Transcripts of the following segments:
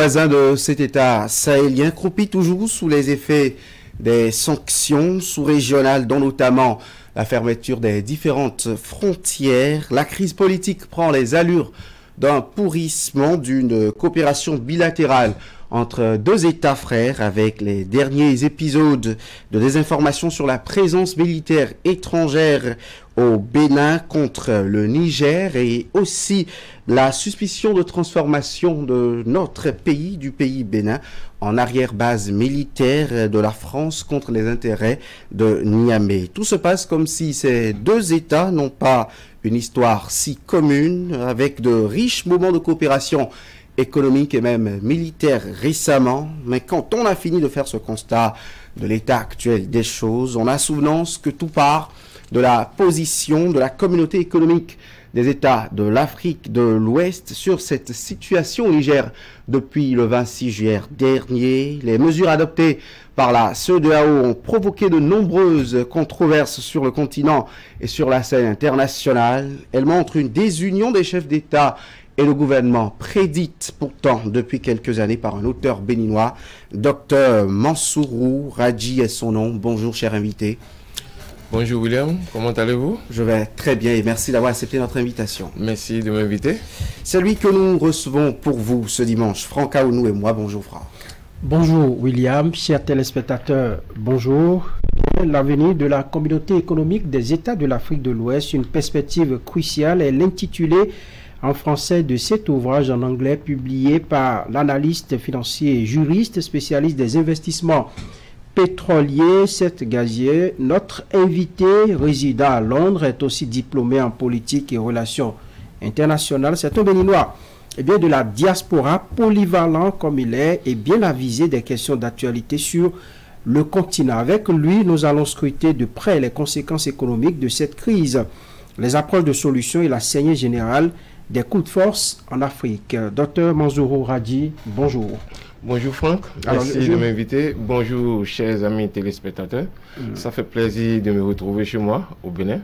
voisins de cet État sahélien croupit toujours sous les effets des sanctions sous-régionales, dont notamment la fermeture des différentes frontières. La crise politique prend les allures d'un pourrissement d'une coopération bilatérale entre deux États frères, avec les derniers épisodes de désinformation sur la présence militaire étrangère au Bénin contre le Niger, et aussi la suspicion de transformation de notre pays, du pays Bénin, en arrière-base militaire de la France contre les intérêts de Niamey. Tout se passe comme si ces deux États n'ont pas une histoire si commune, avec de riches moments de coopération économique et même militaire récemment. Mais quand on a fini de faire ce constat de l'état actuel des choses, on a souvenance que tout part de la position de la communauté économique des États de l'Afrique de l'Ouest sur cette situation au Niger depuis le 26 juillet dernier. Les mesures adoptées par la CEDEAO ont provoqué de nombreuses controverses sur le continent et sur la scène internationale. Elles montrent une désunion des chefs d'État et le gouvernement, prédite pourtant depuis quelques années par un auteur béninois. Dr Mansourou Radji est son nom. Bonjour, cher invité. Bonjour William, comment allez-vous? Je vais très bien et merci d'avoir accepté notre invitation. Merci de m'inviter. C'est lui que nous recevons pour vous ce dimanche, Franck Aounou et moi. Bonjour Franck. Bonjour William, chers téléspectateurs, bonjour. L'avenir de la communauté économique des États de l'Afrique de l'Ouest, une perspective cruciale, est l'intitulé en français de cet ouvrage en anglais publié par l'analyste financier et juriste spécialiste des investissements pétrolier, Seth Gazier. Notre invité résidant à Londres est aussi diplômé en politique et relations internationales. C'est un Béninois de la diaspora, polyvalent comme il est et bien avisé des questions d'actualité sur le continent. Avec lui, nous allons scruter de près les conséquences économiques de cette crise, les approches de solutions et la saignée générale des coups de force en Afrique. Docteur Mansourou Radji, bonjour. Bonjour Franck, merci de m'inviter. Bonjour chers amis téléspectateurs. Ça fait plaisir de me retrouver chez moi au Bénin.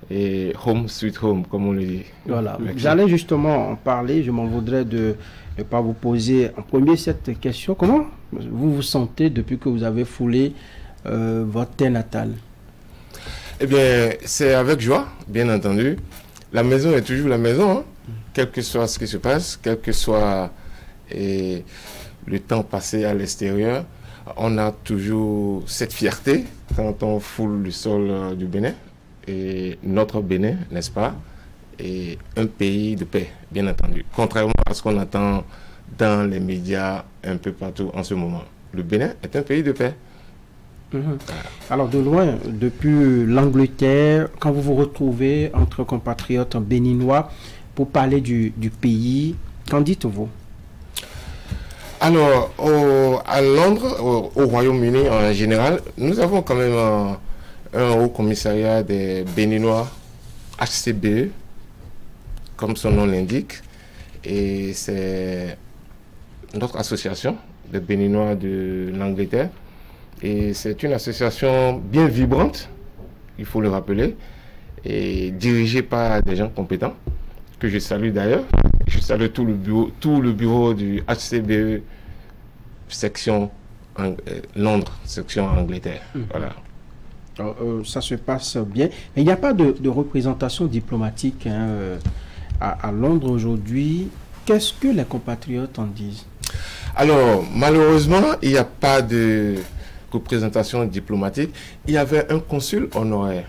Et home sweet home, comme on le dit. Voilà, j'allais justement en parler. Je m'en voudrais de ne pas vous poser en premier cette question. Comment vous vous sentez depuis que vous avez foulé votre terre natale? Eh bien, c'est avec joie, bien entendu. La maison est toujours la maison, hein. Quel que soit ce qui se passe, quel que soit le temps passé à l'extérieur, on a toujours cette fierté quand on foule le sol du Bénin. Et notre Bénin, n'est-ce pas, est un pays de paix, bien entendu. Contrairement à ce qu'on entend dans les médias un peu partout en ce moment. Le Bénin est un pays de paix. Alors de loin, depuis l'Angleterre, quand vous vous retrouvez entre compatriotes béninois pour parler du pays, qu'en dites-vous? Alors, à Londres, au Royaume-Uni en général, nous avons quand même un haut commissariat des Béninois, HCBE, comme son nom l'indique, et c'est notre association des Béninois de l'Angleterre. Et c'est une association bien vibrante, il faut le rappeler, et dirigée par des gens compétents, que je salue d'ailleurs. Je salue tout le bureau du HCBE, section Londres, section Angleterre. Voilà. Ça se passe bien. Mais il n'y a pas de représentation diplomatique à Londres aujourd'hui. Qu'est-ce que les compatriotes en disent? Alors, malheureusement, il n'y a pas de représentation diplomatique. Il y avait un consul honoraire.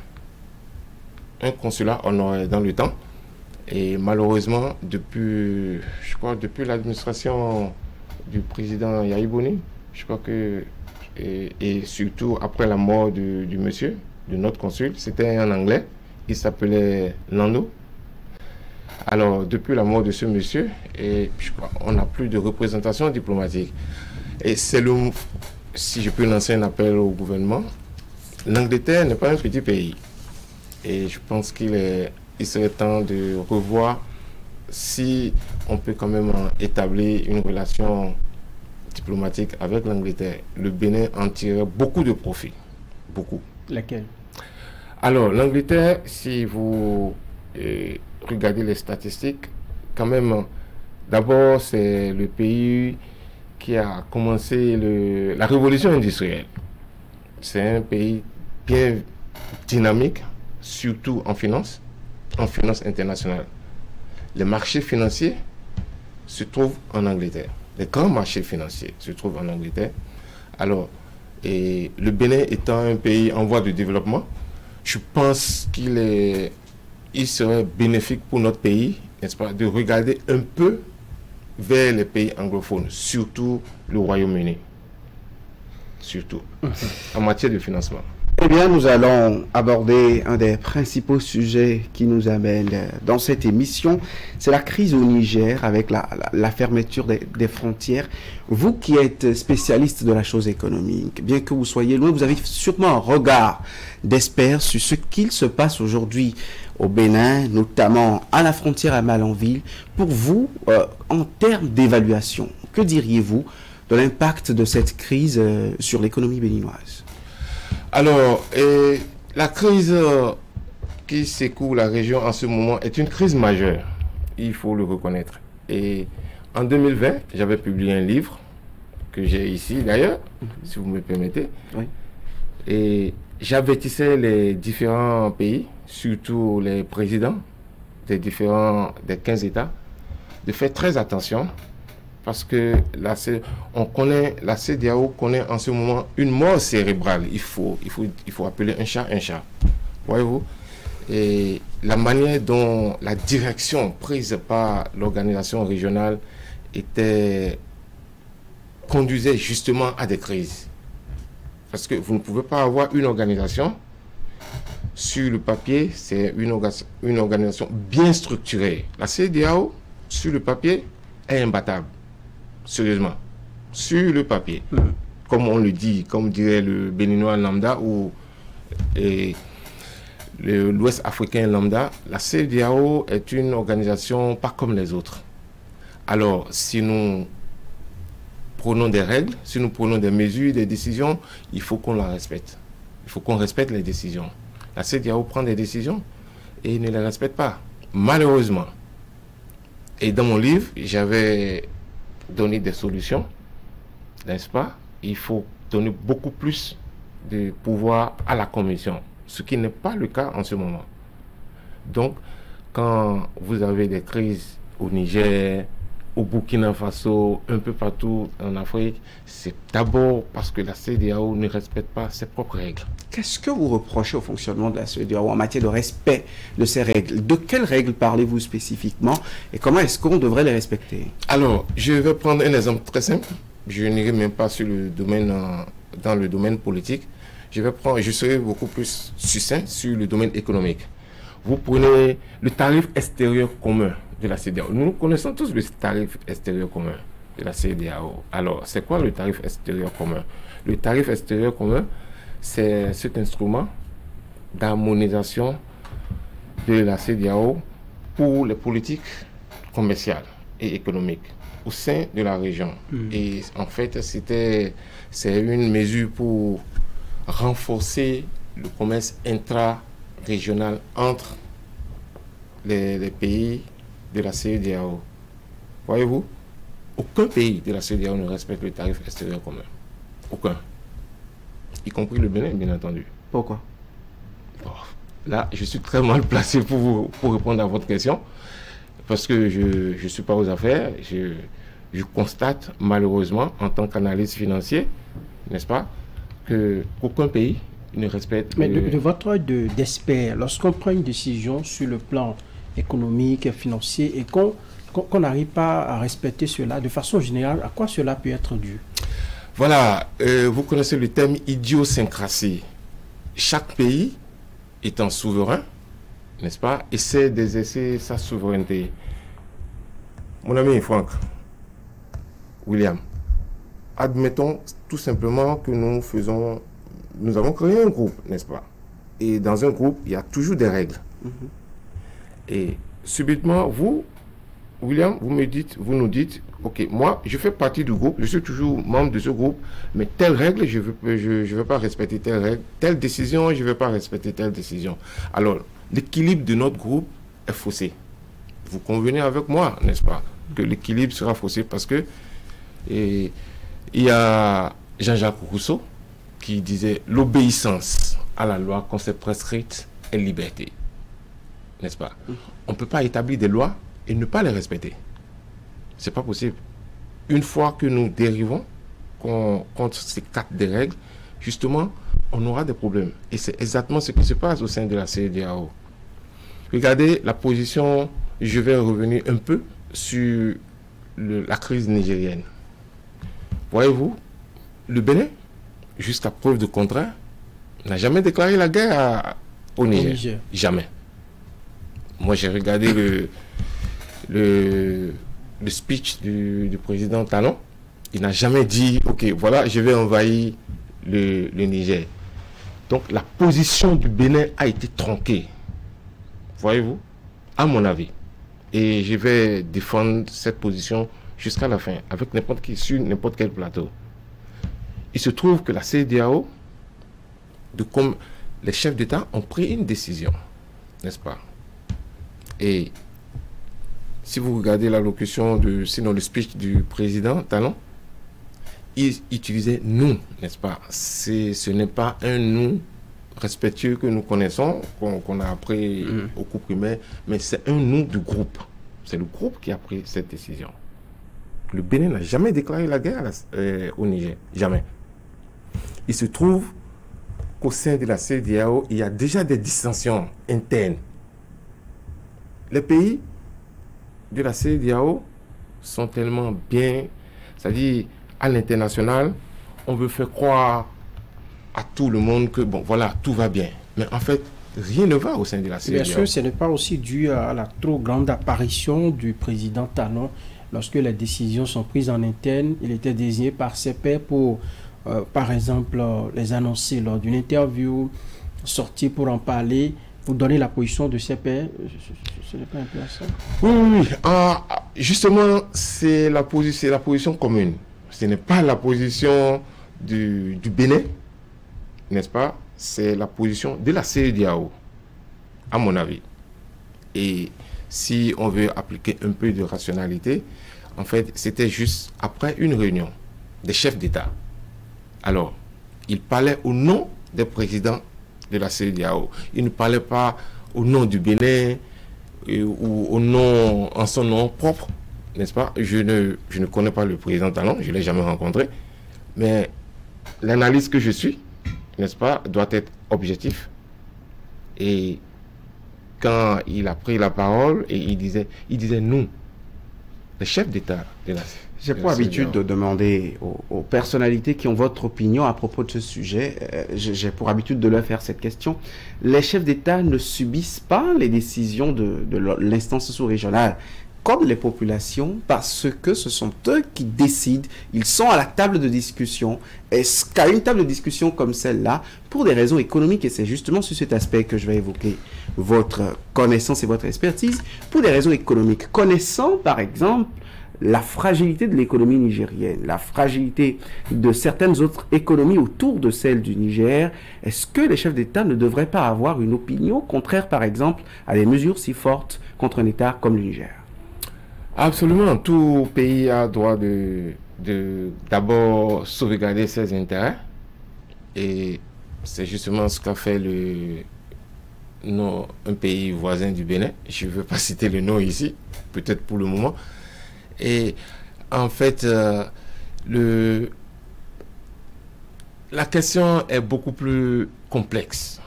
Un consulat honoraire dans le temps. Et malheureusement, depuis l'administration du président Yahya Boni, je crois que, et surtout après la mort du monsieur, de notre consul, c'était un Anglais, il s'appelait Lando. Alors, depuis la mort de ce monsieur, et je crois, on n'a plus de représentation diplomatique. Et c'est si je peux lancer un appel au gouvernement, l'Angleterre n'est pas un petit pays. Et je pense qu'il serait temps de revoir si on peut quand même établir une relation diplomatique avec l'Angleterre. Le Bénin en tirerait beaucoup de profit. Beaucoup. Laquelle? Alors, l'Angleterre, si vous regardez les statistiques, quand même, D'abord, c'est le pays qui a commencé la révolution industrielle. C'est un pays bien dynamique, surtout en finance internationale. Les marchés financiers se trouvent en Angleterre. Les grands marchés financiers se trouvent en Angleterre. Alors, et le Bénin étant un pays en voie de développement, je pense il serait bénéfique pour notre pays, n'est-ce pas, de regarder un peu vers les pays anglophones, surtout le Royaume-Uni, surtout en matière de financement. Eh bien, nous allons aborder un des principaux sujets qui nous amène dans cette émission. C'est la crise au Niger avec la fermeture des frontières. Vous qui êtes spécialiste de la chose économique, bien que vous soyez loin, vous avez sûrement un regard d'expert sur ce qu'il se passe aujourd'hui au Bénin, notamment à la frontière à Malanville. Pour vous, en termes d'évaluation, que diriez-vous de l'impact de cette crise sur l'économie béninoise? Alors, la crise qui secoue la région en ce moment est une crise majeure, il faut le reconnaître. Et en 2020, j'avais publié un livre que j'ai ici d'ailleurs, si vous me permettez. Oui. Et j'avertissais les différents pays, surtout les présidents des 15 États, de faire très attention. Parce que la CEDEAO connaît en ce moment une mort cérébrale. Il faut appeler un chat un chat. Voyez-vous? Et la manière dont la direction prise par l'organisation régionale conduisait justement à des crises. Parce que vous ne pouvez pas avoir une organisation, sur le papier, c'est une organisation bien structurée. La CEDEAO, sur le papier, est imbattable. Sérieusement, sur le papier, comme on le dit, comme dirait le Béninois lambda ou l'Ouest africain lambda, la CEDEAO est une organisation pas comme les autres. Alors, si nous prenons des règles, si nous prenons des mesures, des décisions, il faut qu'on la respecte. Il faut qu'on respecte les décisions. La CEDEAO prend des décisions et ne les respecte pas, malheureusement. Et dans mon livre, j'avais donner des solutions, n'est-ce pas? Il faut donner beaucoup plus de pouvoir à la Commission, ce qui n'est pas le cas en ce moment. Donc, quand vous avez des crises au Niger, au Burkina Faso, un peu partout en Afrique, c'est d'abord parce que la CEDEAO ne respecte pas ses propres règles. Qu'est-ce que vous reprochez au fonctionnement de la CEDEAO en matière de respect de ces règles? De quelles règles parlez-vous spécifiquement et comment est-ce qu'on devrait les respecter? Alors, je vais prendre un exemple très simple. Je n'irai même pas sur le domaine, dans le domaine politique. Je serai beaucoup plus succinct sur le domaine économique. Vous prenez le tarif extérieur commun de la CEDEAO. Nous connaissons tous le tarif extérieur commun de la CEDEAO. Alors, c'est quoi le tarif extérieur commun? Le tarif extérieur commun, c'est cet instrument d'harmonisation de la CEDEAO pour les politiques commerciales et économiques au sein de la région. Et en fait, c'est une mesure pour renforcer le commerce intra-régional entre les pays de la CEDEAO. Voyez-vous, aucun pays de la CEDEAO ne respecte le tarif extérieur commun. Aucun. Y compris le Bénin, bien entendu. Pourquoi? Bon, là, je suis très mal placé pour répondre à votre question, parce que je ne suis pas aux affaires. Je constate, malheureusement, en tant qu'analyste financier, n'est-ce pas, qu'aucun pays ne respecte... Mais de votre œil d'expert, lorsqu'on prend une décision sur le plan économique, financier, et qu'on n'arrive pas à respecter cela, de façon générale, à quoi cela peut être dû? Voilà, vous connaissez le terme idiosyncrasie. Chaque pays étant souverain, n'est-ce pas, essaie d'exercer sa souveraineté. Mon ami Franck, William, admettons tout simplement que nous avons créé un groupe, n'est-ce pas? Et dans un groupe, il y a toujours des règles. Et subitement, vous, William, vous nous dites, ok, moi, je fais partie du groupe, je suis toujours membre de ce groupe, mais telle règle, je veux pas respecter telle règle, telle décision, je ne veux pas respecter telle décision. Alors, l'équilibre de notre groupe est faussé. Vous convenez avec moi, n'est-ce pas? que l'équilibre sera faussé parce que il y a Jean-Jacques Rousseau qui disait l'obéissance à la loi qu'on s'est prescrite est liberté. N'est-ce pas? On ne peut pas établir des lois et ne pas les respecter. C'est pas possible. Une fois que nous dérivons contre ces 4 des règles, justement, on aura des problèmes. Et c'est exactement ce qui se passe au sein de la CEDEAO. Regardez la position, je vais revenir un peu sur la crise nigérienne. Voyez-vous, le Bénin, jusqu'à preuve de contraire, n'a jamais déclaré la guerre au Niger. Jamais. Moi, j'ai regardé le speech du président Talon. Il n'a jamais dit, OK, voilà, je vais envahir le Niger. Donc, la position du Bénin a été tronquée. Voyez-vous, à mon avis. Et je vais défendre cette position jusqu'à la fin, avec n'importe qui, sur n'importe quel plateau. Il se trouve que la CEDEAO, comme les chefs d'État ont pris une décision, n'est-ce pas? Et si vous regardez l'allocution sinon le speech du président Talon, il utilisait nous, n'est-ce pas? Ce n'est pas un nous respectueux que nous connaissons, qu'on a appris au cours primaire, mais c'est un nous du groupe. C'est le groupe qui a pris cette décision. Le Bénin n'a jamais déclaré la guerre au Niger. Jamais. Il se trouve qu'au sein de la CEDEAO, il y a déjà des dissensions internes. Les pays de la CEDEAO sont tellement bien, c'est-à-dire à l'international, on veut faire croire à tout le monde que, bon, voilà, tout va bien. Mais en fait, rien ne va au sein de la CEDEAO. Bien sûr, ce n'est pas aussi dû à la trop grande apparition du président Talon. Lorsque les décisions sont prises en interne, il était désigné par ses pairs pour, par exemple, les annoncer lors d'une interview, sortir pour en parler, vous donner la position de ses pairs. Ce n'est pas un peu ça? Oui. Justement, c'est la position commune. Ce n'est pas la position du Bénin, n'est-ce pas? C'est la position de la CEDEAO, à mon avis. Et si on veut appliquer un peu de rationalité, en fait, c'était juste après une réunion des chefs d'État. Alors, ils parlaient au nom des présidents de la CEDEAO. Ils ne parlaient pas au nom du Bénin ou en son nom propre, n'est-ce pas? Je ne connais pas le président Talon, je ne l'ai jamais rencontré, mais l'analyse que je suis, n'est-ce pas, doit être objectif. Et quand il a pris la parole et il disait nous, les chefs d'État de la CEDEAO. J'ai pour habitude de demander aux personnalités qui ont votre opinion à propos de ce sujet, j'ai pour habitude de leur faire cette question. Les chefs d'État ne subissent pas les décisions de l'instance sous-régionale comme les populations parce que ce sont eux qui décident, ils sont à la table de discussion. Est-ce qu'à une table de discussion comme celle-là, pour des raisons économiques, et c'est justement sur cet aspect que je vais évoquer votre connaissance et votre expertise, pour des raisons économiques, connaissant par exemple la fragilité de l'économie nigérienne, la fragilité de certaines autres économies autour de celle du Niger, est-ce que les chefs d'État ne devraient pas avoir une opinion contraire, par exemple, à des mesures si fortes contre un État comme le Niger? Absolument. Tout pays a droit d'abord sauvegarder ses intérêts. Et c'est justement ce qu'a fait un pays voisin du Bénin. Je ne veux pas citer le nom ici, peut-être pour le moment. Et en fait, la question est beaucoup plus complexe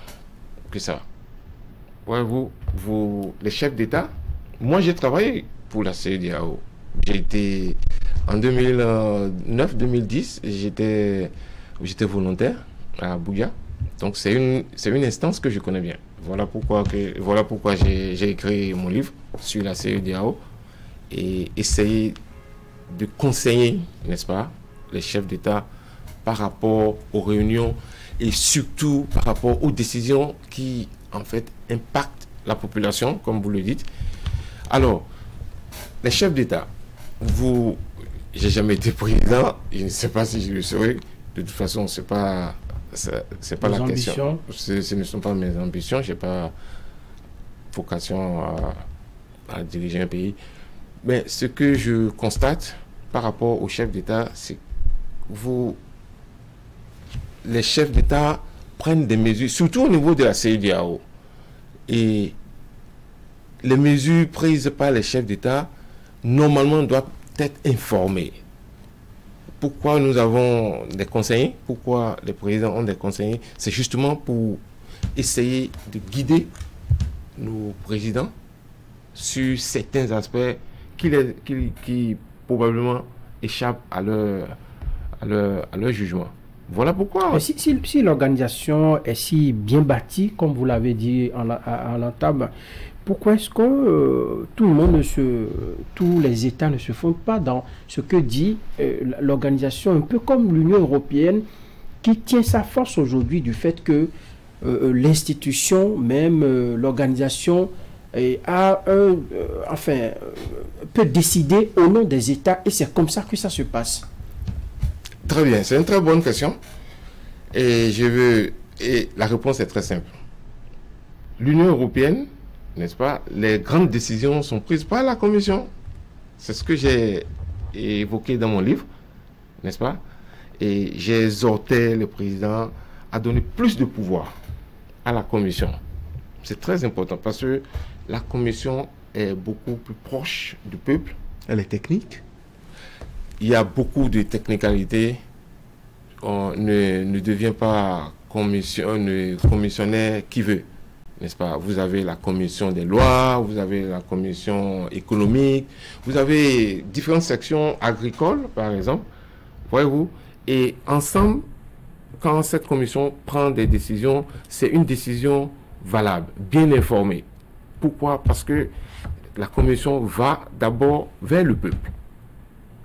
que ça. Voyez-vous, les chefs d'État, moi j'ai travaillé pour la CEDEAO. J'ai été en 2009-2010, j'étais volontaire à Abuja. Donc c'est une instance que je connais bien. Voilà pourquoi j'ai écrit mon livre sur la CEDEAO et essayer de conseiller, n'est-ce pas, les chefs d'État par rapport aux réunions et surtout par rapport aux décisions qui, en fait, impactent la population, comme vous le dites. Alors, les chefs d'État, j'ai jamais été président, je ne sais pas si je le serai. De toute façon, c'est pas la question. Ce ne sont pas mes ambitions. J'ai pas vocation à diriger un pays. Mais ce que je constate par rapport aux chefs d'État, c'est que les chefs d'État prennent des mesures, surtout au niveau de la CEDEAO. Et les mesures prises par les chefs d'État, normalement, doivent être informées. Pourquoi nous avons des conseillers? Pourquoi les présidents ont des conseillers? C'est justement pour essayer de guider nos présidents sur certains aspects qui probablement échappent à leur jugement. Voilà pourquoi. Mais si l'organisation est si bien bâtie, comme vous l'avez dit à l'entame, pourquoi est-ce que tous les États ne se fondent pas dans ce que dit l'organisation, un peu comme l'Union européenne, qui tient sa force aujourd'hui du fait que l'institution, même l'organisation, peut décider au nom des États, et c'est comme ça que ça se passe. Très bien, c'est une très bonne question. Et la réponse est très simple. L'Union européenne, n'est-ce pas, les grandes décisions sont prises par la Commission. C'est ce que j'ai évoqué dans mon livre, n'est-ce pas? Et j'ai exhorté le président à donner plus de pouvoir à la Commission. C'est très important parce que la Commission est beaucoup plus proche du peuple. Elle est technique. Il y a beaucoup de technicalités. On ne devient pas commissionnaire qui veut, n'est-ce pas? Vous avez la commission des lois, vous avez la commission économique, vous avez différentes sections agricoles, par exemple, voyez-vous, et ensemble, quand cette commission prend des décisions, c'est une décision valable, bien informée. Pourquoi? Parce que la commission va d'abord vers le peuple,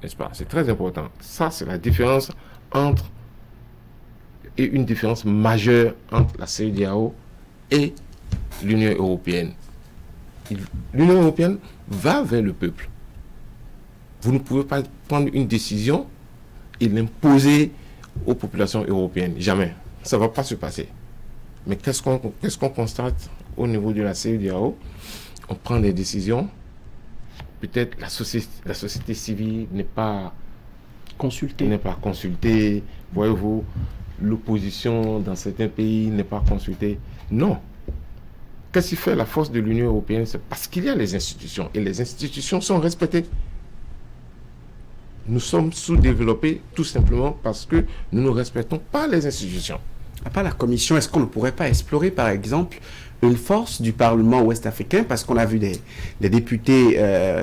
n'est-ce pas? C'est très important. Ça, c'est la différence et une différence majeure entre la CEDEAO et l'Union européenne. L'Union européenne va vers le peuple. Vous ne pouvez pas prendre une décision et l'imposer aux populations européennes. Jamais. Ça ne va pas se passer. Mais qu'est-ce qu'on constate au niveau de la CEDEAO? On prend des décisions. Peut-être la société civile n'est pas consultée. Voyez-vous, l'opposition dans certains pays n'est pas consultée. Non. Qu'est-ce qui fait la force de l'Union européenne? C'est parce qu'il y a les institutions. Et les institutions sont respectées. Nous sommes sous-développés tout simplement parce que nous ne respectons pas les institutions. À part la Commission, est-ce qu'on ne pourrait pas explorer, par exemple, une force du Parlement ouest-africain? Parce qu'on a vu des députés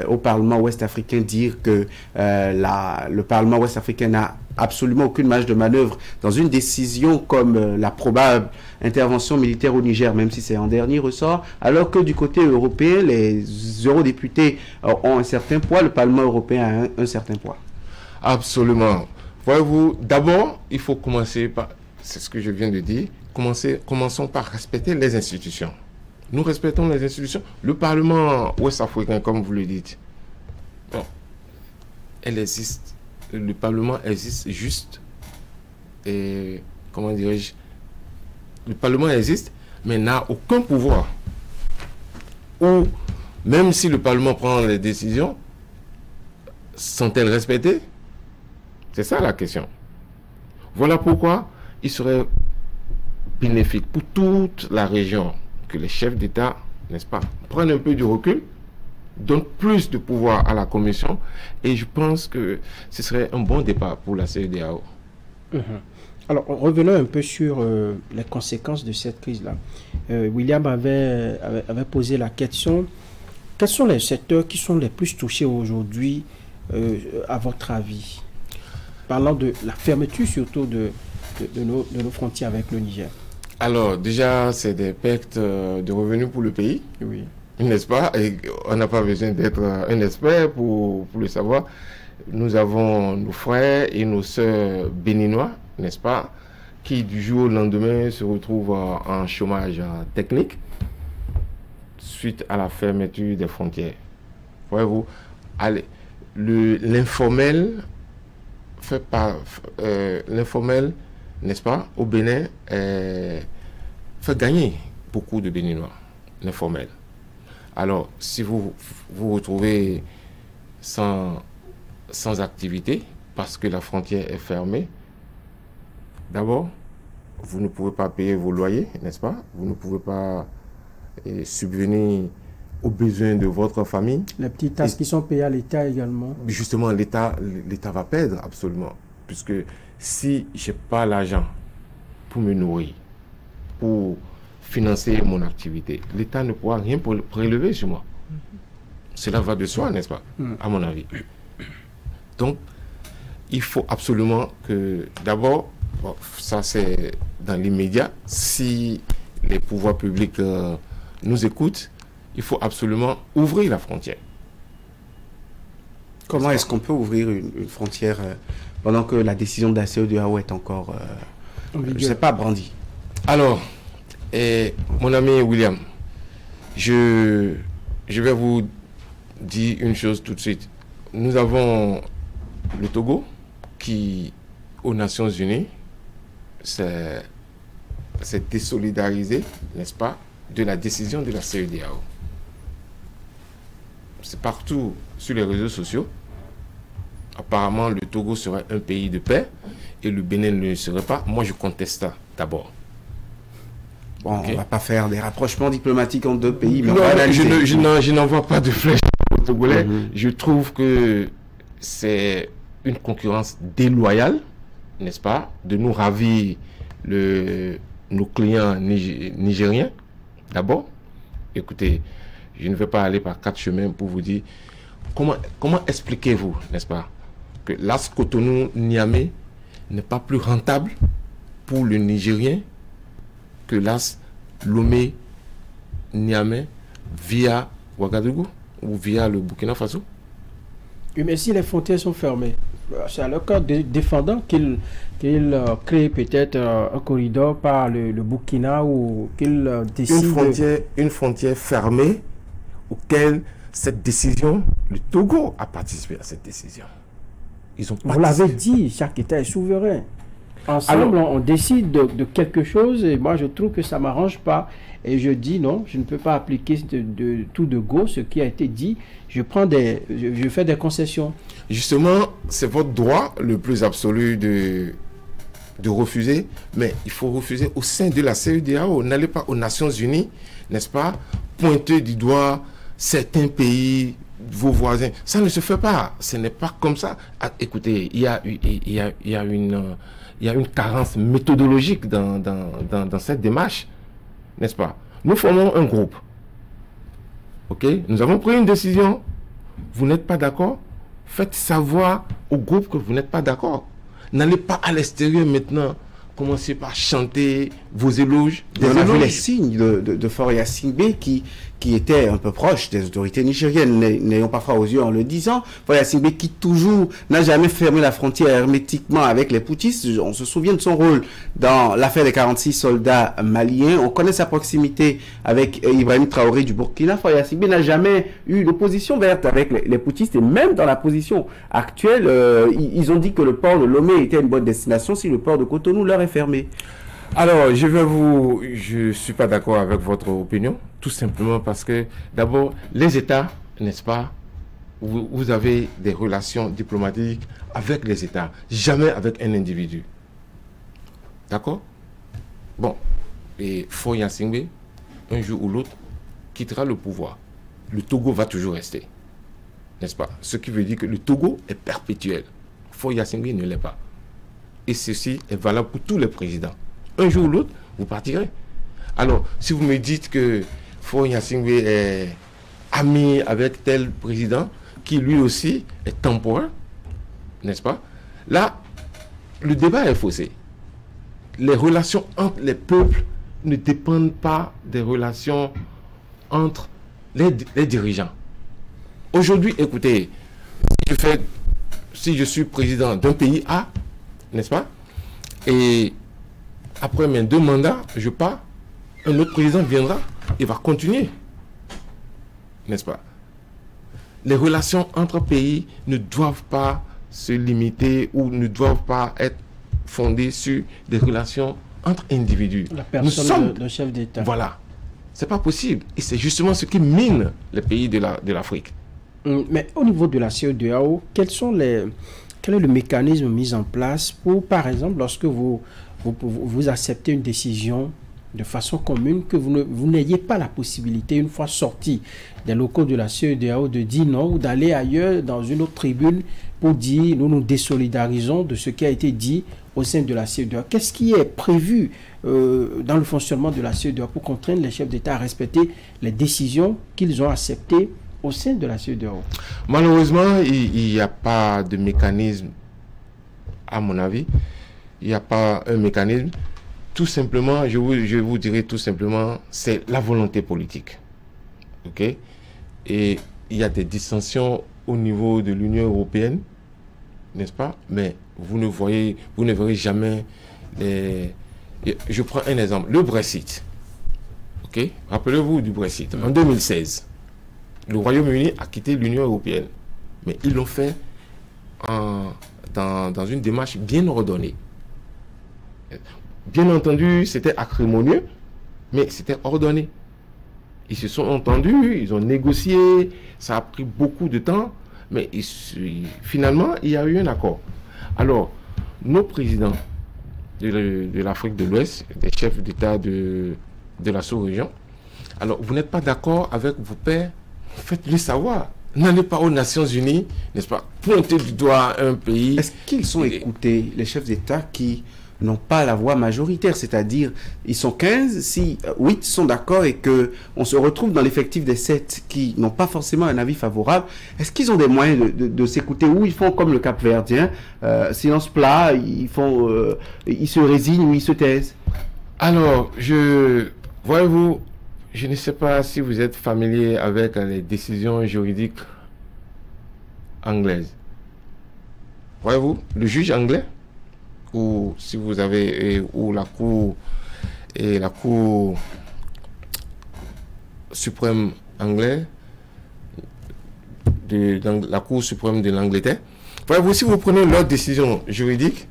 au Parlement ouest-africain dire que le Parlement ouest-africain n'a absolument aucune marge de manœuvre dans une décision comme la probable intervention militaire au Niger, même si c'est en dernier ressort, alors que du côté européen, les eurodéputés ont un certain poids, le Parlement européen a un certain poids. Absolument. Voyez-vous, d'abord, il faut commencer par, c'est ce que je viens de dire, commençons par respecter les institutions. Nous respectons les institutions. Le Parlement ouest-africain, comme vous le dites, bon, elle existe. Le Parlement existe juste, et comment dirais-je, le Parlement existe, mais n'a aucun pouvoir. Ou, même si le Parlement prend les décisions, sont-elles respectées? C'est ça la question. Voilà pourquoi il serait bénéfique pour toute la région que les chefs d'État, n'est-ce pas, prennent un peu du recul, donnent plus de pouvoir à la Commission, et je pense que ce serait un bon départ pour la CEDEAO. Alors, revenons un peu sur les conséquences de cette crise-là. William avait posé la question, quels sont les secteurs qui sont les plus touchés aujourd'hui, à votre avis? Parlant de la fermeture surtout de nos frontières avec le Niger. Alors, déjà, c'est des pertes de revenus pour le pays. Oui. N'est-ce pas? Et on n'a pas besoin d'être un expert pour le savoir. Nous avons nos frères et nos sœurs béninois, n'est-ce pas, qui du jour au lendemain se retrouvent en chômage technique suite à la fermeture des frontières. Voyez-vous, l'informel l'informel, n'est-ce pas, au Bénin, fait gagner beaucoup de Béninois, l'informel. Alors, si vous retrouvez sans activité parce que la frontière est fermée, d'abord, vous ne pouvez pas payer vos loyers, n'est-ce pas? Vous ne pouvez pas subvenir aux besoins de votre famille. Les petites taxes qui sont payées à l'État également. Justement, l'État va perdre absolument. Puisque si je n'ai pas l'argent pour me nourrir, pour financer mon activité, l'État ne pourra rien prélever sur moi. Cela va de soi, n'est-ce pas? À mon avis. Donc, il faut absolument que, d'abord, bon, ça c'est dans l'immédiat, si les pouvoirs publics nous écoutent, il faut absolument ouvrir la frontière. Comment est-ce qu'on peut ouvrir une frontière pendant que la décision de la CEDEAO est encore, je ne sais pas, brandie? Alors, mon ami William, je vais vous dire une chose tout de suite. Nous avons le Togo qui, aux Nations Unies, s'est désolidarisé, n'est-ce pas, de la décision de la CEDEAO. C'est partout sur les réseaux sociaux. Apparemment, le Togo serait un pays de paix et le Bénin ne le serait pas. Moi, je conteste ça d'abord. Bon, okay. On ne va pas faire des rapprochements diplomatiques entre deux pays. Mais non, je n'en vois pas de flèche au Togolais. Je trouve que c'est une concurrence déloyale, n'est-ce pas, de nous ravir nos clients nigériens. D'abord, écoutez, je ne vais pas aller par 4 chemins pour vous dire comment expliquez-vous, n'est-ce pas, que l'As Cotonou-Niamey n'est pas plus rentable pour le Nigérien que l'As Lomé-Niamey via Ouagadougou ou via le Burkina Faso? Oui, mais si les frontières sont fermées, c'est à leur cas défendant qu'ils créent peut-être un corridor par le Burkina ou qu'ils décident... Une frontière fermée auquel cette décision, le Togo a participé à cette décision. Vous l'avez dit, chaque État est souverain. Ensemble, on décide de quelque chose et moi je trouve que ça ne m'arrange pas. Et je dis non, je ne peux pas appliquer tout de go ce qui a été dit. Je fais des concessions. Justement, c'est votre droit le plus absolu de refuser, mais il faut refuser au sein de la CEDEAO. N'allez pas aux Nations Unies, n'est-ce pas, pointer du doigt certains pays, vos voisins. Ça ne se fait pas. Ce n'est pas comme ça. Ah, écoutez, il y a une carence méthodologique dans cette démarche, n'est-ce pas? Nous formons un groupe. Ok? Nous avons pris une décision. Vous n'êtes pas d'accord? Faites savoir au groupe que vous n'êtes pas d'accord. N'allez pas à l'extérieur maintenant. Commencez par chanter vos éloges. On a vu les signes de Faure Gnassingbé qui était un peu proche des autorités nigériennes, n'ayons pas froid aux yeux en le disant. Faure Gnassingbé qui toujours n'a jamais fermé la frontière hermétiquement avec les poutistes. On se souvient de son rôle dans l'affaire des 46 soldats maliens. On connaît sa proximité avec Ibrahim Traoré du Burkina. Faure Gnassingbé n'a jamais eu d'opposition verte avec les poutistes et même dans la position actuelle, ils ont dit que le port de Lomé était une bonne destination si le port de Cotonou leur est fermé. Alors, je ne suis pas d'accord avec votre opinion, tout simplement parce que, d'abord, les États, n'est-ce pas, vous avez des relations diplomatiques avec les États, jamais avec un individu. D'accord? Bon, et Faure Gnassingbé, un jour ou l'autre, quittera le pouvoir. Le Togo va toujours rester, n'est-ce pas? Ce qui veut dire que le Togo est perpétuel. Faure Gnassingbé ne l'est pas. Et ceci est valable pour tous les présidents. Un jour ou l'autre, vous partirez. Alors, si vous me dites que Faure Gnassingbé est ami avec tel président, qui lui aussi est temporaire, n'est-ce pas? Là, le débat est faussé. Les relations entre les peuples ne dépendent pas des relations entre les dirigeants. Aujourd'hui, écoutez, si je suis président d'un pays A, n'est-ce pas? Et après mes 2 mandats, je pars, un autre président viendra et va continuer. N'est-ce pas? Les relations entre pays ne doivent pas se limiter ou ne doivent pas être fondées sur des relations entre individus. La personne de chef d'État. Voilà. C'est pas possible. Et c'est justement ce qui mine les pays de l'Afrique. Mais au niveau de la CEDEAO, quel est le mécanisme mis en place pour, par exemple, lorsque vous acceptez une décision de façon commune, que vous n'ayez pas la possibilité, une fois sorti des locaux de la CEDEAO, de dire non ou d'aller ailleurs dans une autre tribune pour dire nous nous désolidarisons de ce qui a été dit au sein de la CEDEAO. Qu'est-ce qui est prévu dans le fonctionnement de la CEDEAO pour contraindre les chefs d'État à respecter les décisions qu'ils ont acceptées au sein de la CEDEAO? Malheureusement, il n'y a pas de mécanisme, à mon avis. Il n'y a pas un mécanisme. Tout simplement, je vous dirais tout simplement, c'est la volonté politique. OK? Et il y a des dissensions au niveau de l'Union européenne, n'est-ce pas? Mais vous ne verrez jamais les... Je prends un exemple, le Brexit. OK? Rappelez-vous du Brexit. En 2016, le Royaume-Uni a quitté l'Union européenne. Mais ils l'ont fait dans une démarche bien ordonnée. Bien entendu, c'était acrimonieux, mais c'était ordonné. Ils se sont entendus, ils ont négocié, ça a pris beaucoup de temps, mais finalement, il y a eu un accord. Alors, nos présidents de l'Afrique de l'Ouest, des chefs d'État de la sous-région, alors, vous n'êtes pas d'accord avec vos pairs, faites-le savoir. N'allez pas aux Nations Unies, n'est-ce pas, pointez du doigt un pays. Est-ce qu'ils sont écoutés, les chefs d'État qui n'ont pas la voix majoritaire, c'est-à-dire ils sont 15, si 8 sont d'accord et qu'on se retrouve dans l'effectif des 7 qui n'ont pas forcément un avis favorable, est-ce qu'ils ont des moyens de s'écouter, ou ils font comme le Cap-Verdien, silence plat, ils se résignent ou ils se taisent? Alors, voyez-vous, je ne sais pas si vous êtes familier avec les décisions juridiques anglaises. Voyez-vous, le juge anglais, ou si vous avez, ou la cour suprême anglaise, la cour suprême de l'Angleterre. Voyez-vous, si vous prenez leur décision juridique,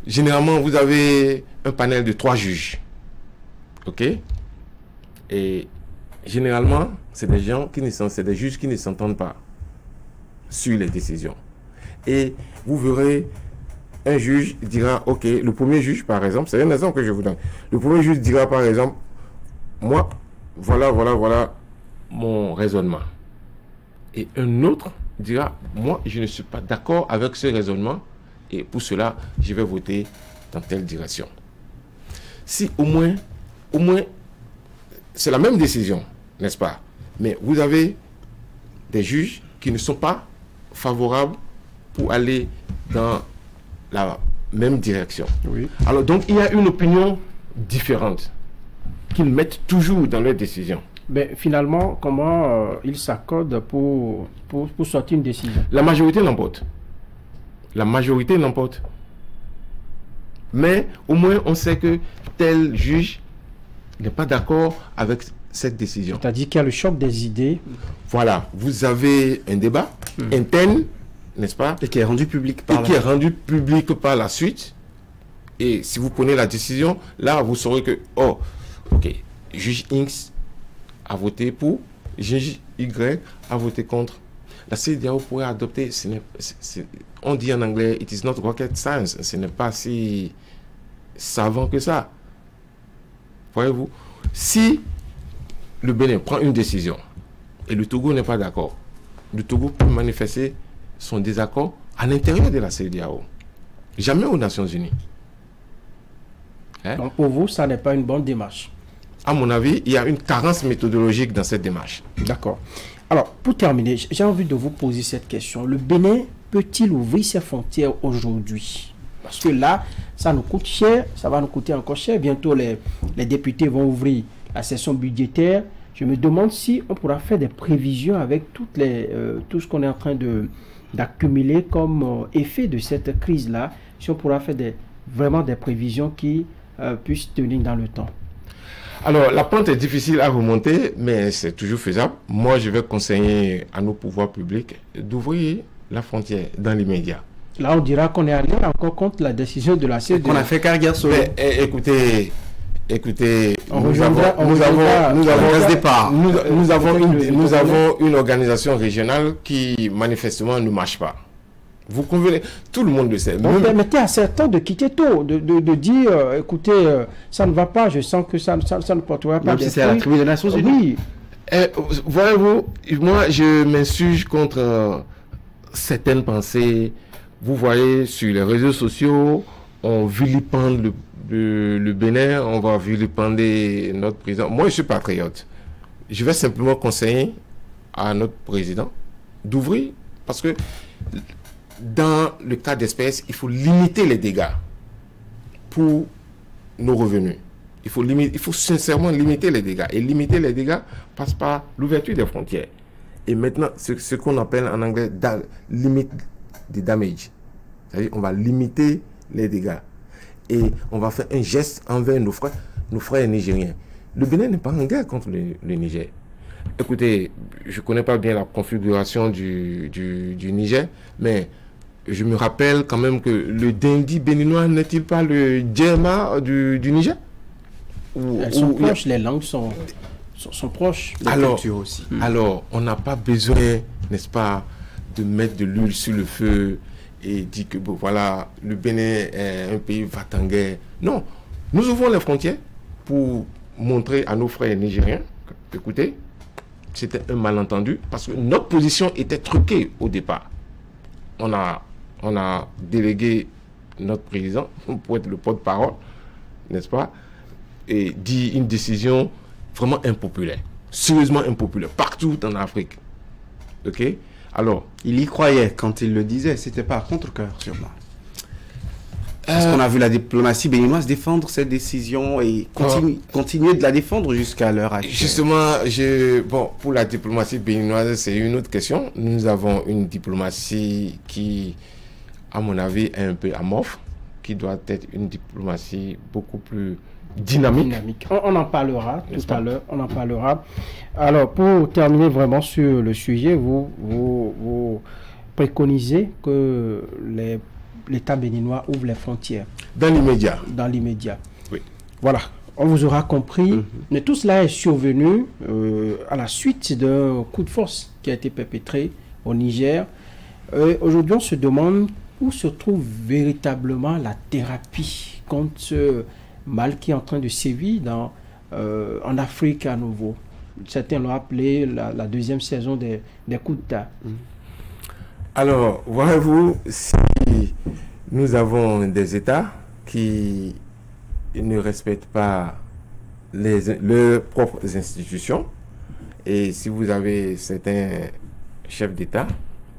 généralement vous avez un panel de 3 juges. OK? Et généralement, c'est des juges qui ne s'entendent pas sur les décisions. Et vous verrez, un juge dira, OK, le premier juge, par exemple, c'est un exemple que je vous donne. Le premier juge dira, par exemple, moi, voilà mon raisonnement. Et un autre dira, moi, je ne suis pas d'accord avec ce raisonnement, et pour cela, je vais voter dans telle direction. Si au moins, c'est la même décision, n'est-ce pas? Mais vous avez des juges qui ne sont pas favorables pour aller dans la même direction. Oui. Alors, donc, il y a une opinion différente qu'ils mettent toujours dans leurs décisions. Mais finalement, comment ils s'accordent pour sortir une décision? La majorité l'emporte. La majorité l'emporte. Mais au moins, on sait que tel juge n'est pas d'accord avec cette décision. C'est-à-dire qu'il y a le choc des idées. Voilà, vous avez un débat interne, n'est-ce pas? Et qui est rendu public par la suite. Et si vous prenez la décision, là, vous saurez que, oh, OK, juge X a voté pour, juge Y a voté contre. La CEDEAO pourrait adopter, on dit en anglais, it is not rocket science, ce n'est pas si savant que ça. Voyez-vous, si le Bénin prend une décision et le Togo n'est pas d'accord, le Togo peut manifester son désaccord à l'intérieur de la CEDEAO, jamais aux Nations Unies. Donc pour vous, ça n'est pas une bonne démarche? À mon avis, il y a une carence méthodologique dans cette démarche. D'accord. Alors, pour terminer, j'ai envie de vous poser cette question. Le Bénin peut-il ouvrir ses frontières aujourd'hui? Parce que là, ça nous coûte cher, ça va nous coûter encore cher. Bientôt, les députés vont ouvrir la session budgétaire. Je me demande si on pourra faire des prévisions avec tout ce qu'on est en train d'accumuler comme effet de cette crise-là. Si on pourra faire vraiment des prévisions qui puissent tenir dans le temps. Alors, la pente est difficile à remonter, mais c'est toujours faisable. Moi, je vais conseiller à nos pouvoirs publics d'ouvrir la frontière dans l'immédiat. Là, on dira qu'on est allé encore contre la décision de la CEDEAO. On a fait carrière sur. Écoutez, Écoutez, nous avons une organisation régionale qui manifestement ne marche pas. Vous convenez, tout le monde le sait. On permettait à certains de quitter tôt, de dire, écoutez, ça ne va pas, je sens que ça ne portera pas. Même si c'est à la tribune des Nations Oui. Unies. Voyez-vous, moi je m'insurge contre certaines pensées. Vous voyez, sur les réseaux sociaux, on vilipende le Bénin, on va vilipender notre président. Moi, je suis patriote. Je vais simplement conseiller à notre président d'ouvrir, parce que dans le cas d'espèce, il faut limiter les dégâts pour nos revenus. Il faut sincèrement limiter les dégâts. Et limiter les dégâts passe par l'ouverture des frontières. Et maintenant, ce qu'on appelle en anglais limit the damage. C'est-à-dire on va limiter les dégâts. Et on va faire un geste envers nos frères nigériens. Le Bénin n'est pas en guerre contre le Niger. Écoutez, je ne connais pas bien la configuration du Niger, mais je me rappelle quand même que le dindi béninois n'est-il pas le djema du Niger? Elles sont proches, les langues sont proches. Alors, on n'a pas besoin, n'est-ce pas, de mettre de l'huile sur le feu et dire que bon, voilà, le Bénin est un pays va en guerre. Non, nous ouvrons les frontières pour montrer à nos frères nigériens que, écoutez, c'était un malentendu parce que notre position était truquée au départ. On a délégué notre président pour être le porte-parole, n'est-ce pas, et dit une décision vraiment impopulaire, sérieusement impopulaire, partout en Afrique. Ok? Alors, il y croyait quand il le disait, c'était pas à contre-cœur, sûrement. Parce qu'on a vu la diplomatie béninoise défendre cette décision et continuer de la défendre jusqu'à l'heure actuelle. Justement, bon, pour la diplomatie béninoise, c'est une autre question. Nous avons une diplomatie qui, à mon avis, est un peu amorphe, qui doit être une diplomatie beaucoup plus dynamique. On en parlera tout à l'heure. On en parlera. Alors, pour terminer vraiment sur le sujet, vous préconisez que l'État béninois ouvre les frontières. Dans l'immédiat. Dans l'immédiat. Oui. Voilà. On vous aura compris. Mais tout cela est survenu à la suite d'un coup de force qui a été perpétré au Niger. Aujourd'hui, on se demande où se trouve véritablement la thérapie contre ce mal qui est en train de sévir en Afrique à nouveau. Certains l'ont appelé la deuxième saison des coups d'État. Alors, voyez-vous, si nous avons des États qui ne respectent pas leurs propres institutions, et si vous avez certains chefs d'État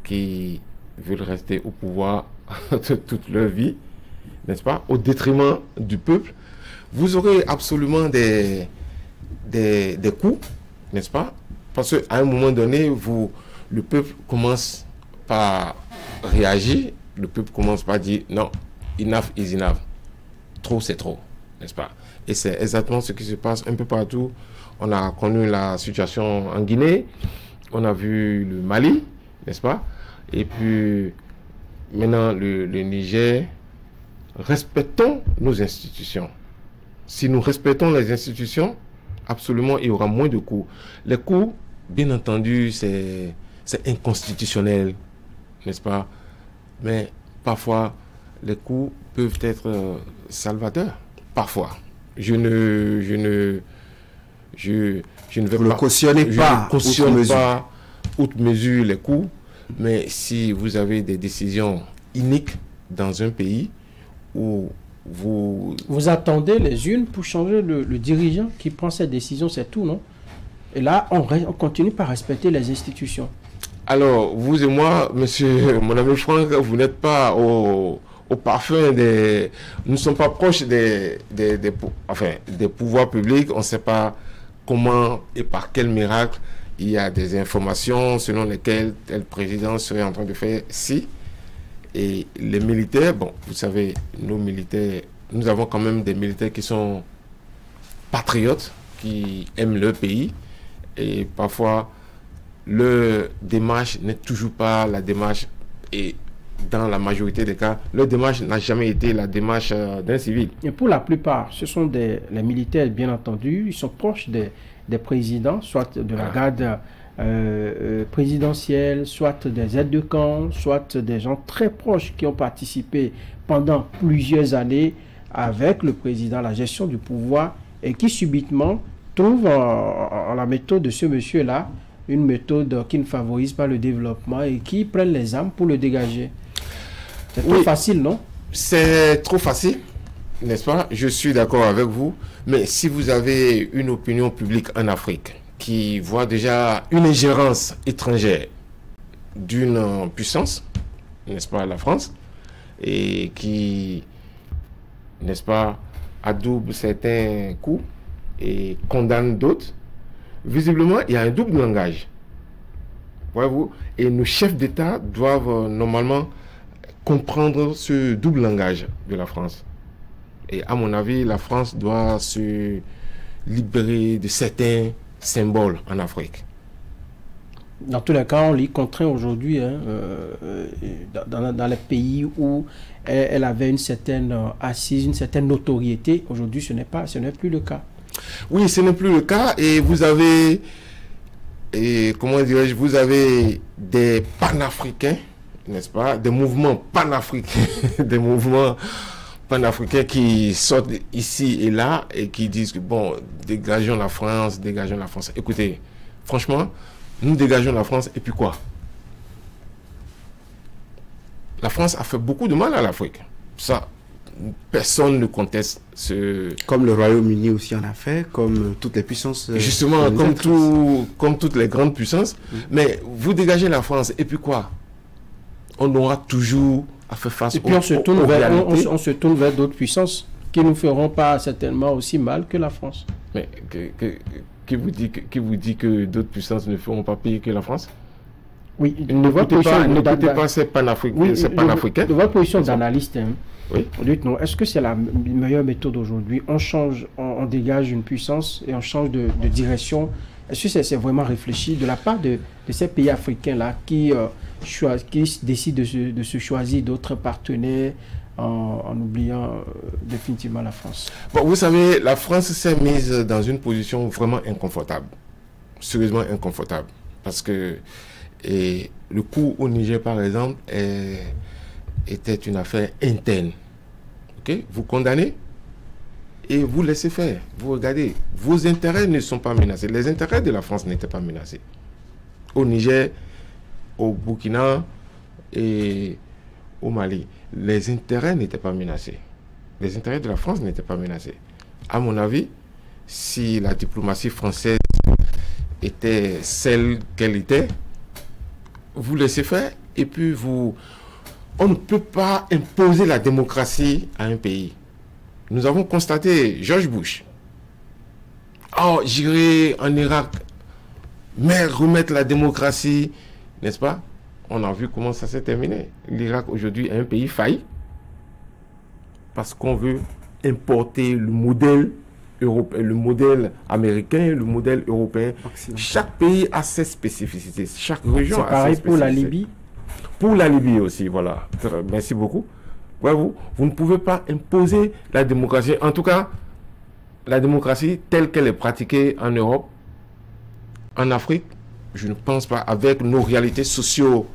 qui veulent rester au pouvoir toute leur vie, n'est-ce pas, au détriment du peuple, vous aurez absolument des coups, n'est-ce pas? Parce qu'à un moment donné, le peuple commence par réagir, le peuple commence par dire non, enough is enough. Trop, c'est trop, n'est-ce pas? Et c'est exactement ce qui se passe un peu partout. On a connu la situation en Guinée, on a vu le Mali, n'est-ce pas? Et puis, maintenant, le Niger. Respectons nos institutions. Si nous respectons les institutions, absolument, il y aura moins de coups. Les coups, bien entendu, c'est inconstitutionnel, n'est-ce pas? Mais parfois, les coups peuvent être salvateurs. Parfois. Je ne veux pas cautionner pas outre mesure les coups, mais si vous avez des décisions iniques dans un pays où vous attendez les unes pour changer le dirigeant qui prend cette décision, c'est tout, non? Et là, on continue par respecter les institutions. Alors, vous et moi, monsieur, mon ami Franck, vous n'êtes pas au parfum des... Nous ne sommes pas proches des pouvoirs publics. On ne sait pas comment et par quel miracle il y a des informations selon lesquelles tel président serait en train de faire ci. Et les militaires, bon, vous savez, nos militaires, nous avons quand même des militaires qui sont patriotes, qui aiment leur pays. Et parfois, leur démarche n'est toujours pas la démarche. Et dans la majorité des cas, leur démarche n'a jamais été la démarche d'un civil. Et pour la plupart, ce sont les militaires, bien entendu, ils sont proches des présidents, soit de la garde présidentielle, soit des aides de camp, soit des gens très proches qui ont participé pendant plusieurs années avec le président, la gestion du pouvoir, et qui subitement trouvent en la méthode de ce monsieur-là une méthode qui ne favorise pas le développement et qui prennent les armes pour le dégager. C'est trop facile, non? C'est trop facile, n'est-ce pas? Je suis d'accord avec vous, mais si vous avez une opinion publique en Afrique qui voit déjà une ingérence étrangère d'une puissance, n'est-ce pas, la France, et qui, n'est-ce pas, adoube certains coups et condamne d'autres, visiblement, il y a un double langage. Voyez-vous? Et nos chefs d'État doivent normalement comprendre ce double langage de la France. Et à mon avis, la France doit se libérer de certains symboles en Afrique. Dans tous les cas, on l'y contraint aujourd'hui dans les pays où elle avait une certaine assise, une certaine notoriété. Aujourd'hui, ce n'est plus le cas. Oui, ce n'est plus le cas. Et vous avez, comment dirais-je, vous avez des panafricains, n'est-ce pas, des mouvements panafricains, des mouvements panafricains qui sortent ici et là et qui disent que bon, dégageons la France, dégageons la France. Écoutez, franchement, nous dégageons la France et puis quoi? La France a fait beaucoup de mal à l'Afrique. Ça, personne ne conteste ce... Comme le Royaume-Uni aussi en a fait, comme toutes les puissances... Justement, comme toutes les grandes puissances. Mais vous dégagez la France et puis quoi? On aura toujours à faire face et puis on se tourne vers d'autres puissances qui ne nous feront pas certainement aussi mal que la France. Mais qui vous dit que d'autres puissances ne feront pas pire que la France? Oui, n'écoutez pas ces panafricains. Oui, de votre position d'analyste, hein, oui. Dites-nous, est-ce que c'est la meilleure méthode aujourd'hui? On change, on dégage une puissance et on change de direction. Est-ce que c'est vraiment réfléchi de la part de ces pays africains-là qui décident de se choisir d'autres partenaires en oubliant définitivement la France? Bon, vous savez, la France s'est mise dans une position vraiment inconfortable, sérieusement inconfortable, parce que le coup au Niger, par exemple, était une affaire interne. Okay? Vous condamnez et vous laissez faire. Vous regardez, vos intérêts ne sont pas menacés. Les intérêts de la France n'étaient pas menacés. Au Niger, au Burkina et au Mali, les intérêts n'étaient pas menacés. Les intérêts de la France n'étaient pas menacés. À mon avis, si la diplomatie française était celle qu'elle était, vous laissez faire et puis on ne peut pas imposer la démocratie à un pays. Nous avons constaté George Bush. Oh, j'irai en Irak, mais remettre la démocratie, n'est-ce pas? On a vu comment ça s'est terminé. L'Irak aujourd'hui est un pays failli parce qu'on veut importer le modèle européen, le modèle américain, le modèle européen. Chaque pays a ses spécificités. Chaque région a ses spécificités. C'est pareil pour la Libye. Pour la Libye aussi, voilà. Merci beaucoup. Ouais, vous ne pouvez pas imposer la démocratie. En tout cas, la démocratie telle qu'elle est pratiquée en Europe, en Afrique, je ne pense pas, avec nos réalités sociaux.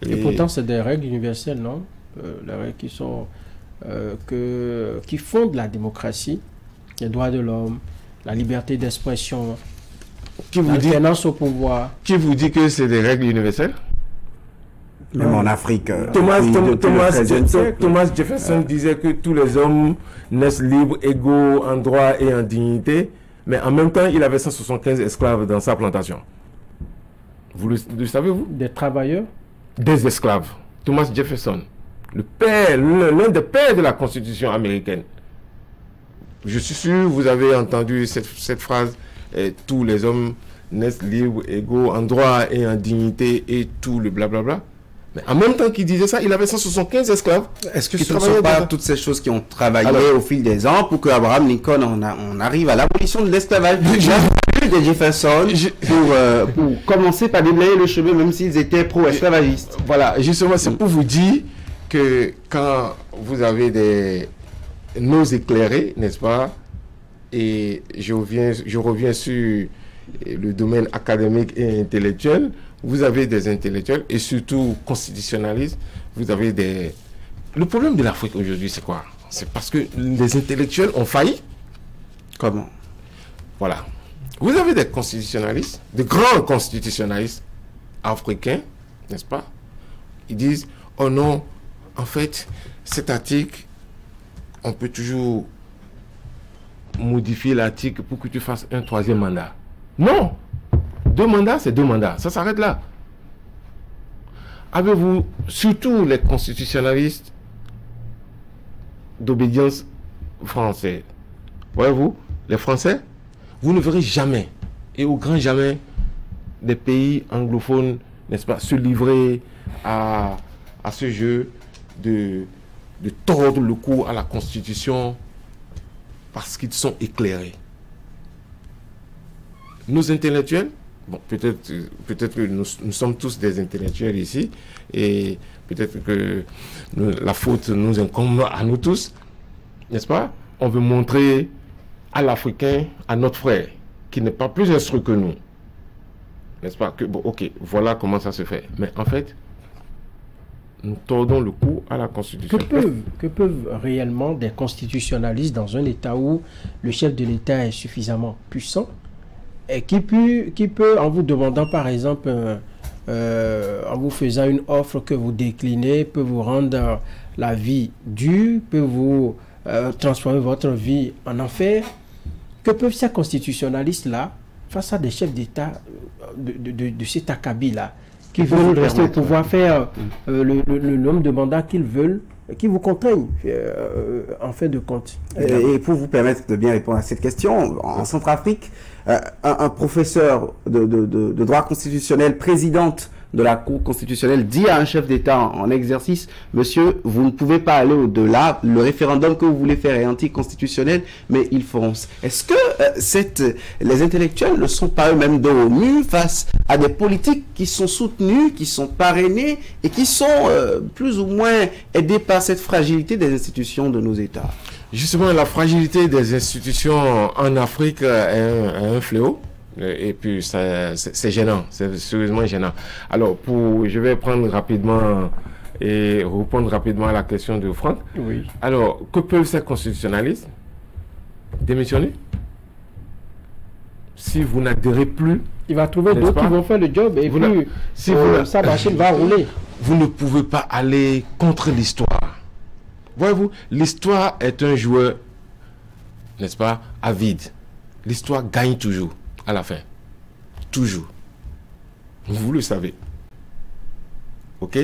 Et pourtant, c'est des règles universelles, non? Les règles qui fondent la démocratie, les droits de l'homme, la liberté d'expression, l'alternance au pouvoir. Qui vous dit que c'est des règles universelles? Même en Afrique. Thomas Jefferson disait que tous les hommes naissent libres, égaux en droit et en dignité, mais en même temps, il avait 175 esclaves dans sa plantation. Vous le savez-vous? Des travailleurs? Des esclaves. Thomas Jefferson, l'un des pères de la Constitution américaine. Je suis sûr, vous avez entendu cette phrase, tous les hommes naissent libres, égaux en droit et en dignité et tout le blablabla. Mais en même temps qu'il disait ça, il avait 175 esclaves. Est-ce que ce ne sont pas toutes ces choses qui ont travaillé au fil des ans pour que Abraham Lincoln on arrive à l'abolition de l'esclavage? des Jefferson pour commencer par déblayer le chemin, même s'ils étaient pro-esclavagistes. Voilà, justement, c'est pour vous dire que quand vous avez nos éclairés, n'est-ce pas, et je reviens sur le domaine académique et intellectuel, vous avez des intellectuels et surtout constitutionnalistes, vous avez des... Le problème de l'Afrique aujourd'hui, c'est quoi? C'est parce que les intellectuels ont failli. Comment? Voilà. Vous avez des constitutionnalistes, de grands constitutionnalistes africains, n'est-ce pas? Ils disent, oh non, en fait, cet article, on peut toujours modifier l'article pour que tu fasses un 3e mandat. Non! 2 mandats, c'est 2 mandats. Ça s'arrête là. Avez-vous, surtout les constitutionnalistes d'obédience française, voyez-vous, les Français, vous ne verrez jamais, et au grand jamais, des pays anglophones, n'est-ce pas, se livrer à ce jeu de tordre le cou à la Constitution parce qu'ils sont éclairés. Nos intellectuels, bon, peut-être que nous sommes tous des intellectuels ici, et peut-être que la faute nous incombe à nous tous, n'est-ce pas? On veut montrer à l'Africain, à notre frère, qui n'est pas plus instruit que nous, n'est-ce pas? Que, bon, ok, voilà comment ça se fait. Mais en fait, nous tordons le cou à la Constitution. Que peuvent réellement des constitutionnalistes dans un État où le chef de l'État est suffisamment puissant et qui peut, en vous demandant par exemple, en vous faisant une offre que vous déclinez, peut vous rendre la vie dure, peut vous transformer votre vie en enfer? Que peuvent ces constitutionnalistes-là, face à des chefs d'État de cet acabit-là, qui veulent rester au pouvoir, faire le nombre de mandats qu'ils veulent, qui vous contraignent en fin de compte? Et pour vous permettre de bien répondre à cette question, en Centrafrique, un professeur de droit constitutionnel, présidente de la Cour constitutionnelle, dit à un chef d'État en exercice, monsieur, vous ne pouvez pas aller au-delà, le référendum que vous voulez faire est anticonstitutionnel, mais ils feront. Est-ce que les intellectuels ne sont pas eux-mêmes dos au mur face à des politiques qui sont soutenus, qui sont parrainés et qui sont plus ou moins aidés par cette fragilité des institutions de nos États? Justement, la fragilité des institutions en Afrique est un fléau. Et puis, c'est gênant, c'est sérieusement gênant. Alors, je vais prendre rapidement et répondre rapidement à la question de Franck. Oui. Alors, que peuvent ces constitutionnalistes? Démissionner? Si vous n'adhérez plus... Il va trouver d'autres qui vont faire le job et puis sa machine va rouler. Vous ne pouvez pas aller contre l'histoire. Voyez-vous, l'histoire est un joueur, n'est-ce pas, avide. L'histoire gagne toujours. À la fin. Toujours. Vous le savez. OK?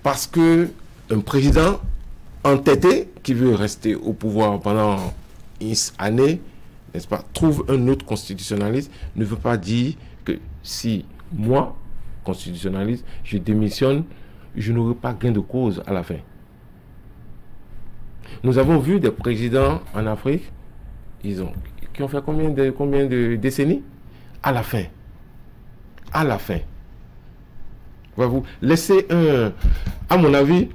Parce que un président entêté qui veut rester au pouvoir pendant une année, n'est-ce pas, trouve un autre constitutionnaliste, ne veut pas dire que si moi, constitutionnaliste, je démissionne, je n'aurai pas gain de cause à la fin. Nous avons vu des présidents en Afrique, qui ont fait combien de décennies? À la fin. À la fin. Voyez-vous, laissez à mon avis,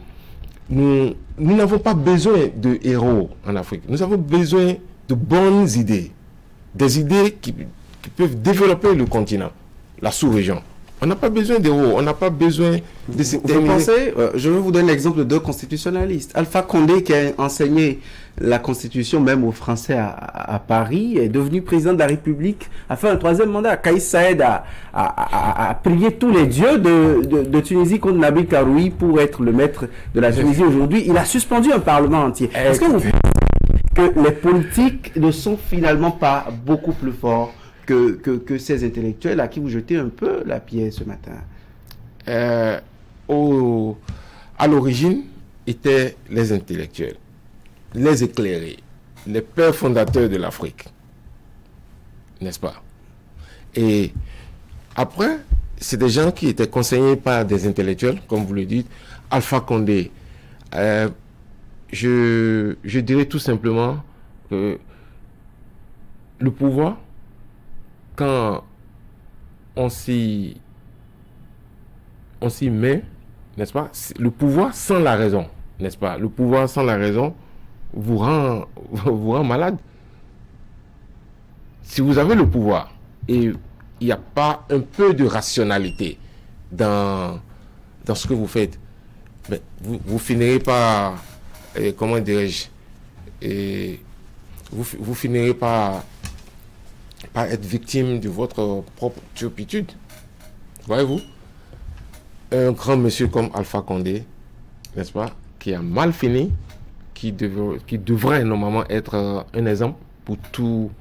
nous n'avons pas besoin de héros en Afrique. Nous avons besoin de bonnes idées. Des idées qui peuvent développer le continent, la sous-région. On n'a pas besoin d'héros, on n'a pas besoin de se terminer. Vous pensez, je vais vous donner l'exemple de 2 constitutionnalistes. Alpha Condé, qui a enseigné la Constitution même aux Français à Paris, est devenu président de la République, a fait un 3e mandat. Kaïs Saïd a prié tous les dieux de Tunisie contre Nabil Karoui pour être le maître de la Tunisie aujourd'hui. Il a suspendu un parlement entier. Est-ce que vous pensez que les politiques ne sont finalement pas beaucoup plus forts que ces intellectuels à qui vous jetez un peu la pierre ce matin? À l'origine, étaient les intellectuels, les éclairés, les pères fondateurs de l'Afrique. N'est-ce pas? Et après, c'est des gens qui étaient conseillés par des intellectuels, comme vous le dites. Alpha Condé, je dirais tout simplement que le pouvoir, quand on s'y met, n'est-ce pas, le pouvoir sans la raison, n'est-ce pas, le pouvoir sans la raison vous rend malade. Si vous avez le pouvoir et il n'y a pas un peu de rationalité dans ce que vous faites, mais vous finirez par, comment dirais-je, vous finirez par être victime de votre propre turpitude. Voyez-vous, un grand monsieur comme Alpha Condé, n'est-ce pas, qui a mal fini, qui devrait normalement être un exemple pour tout.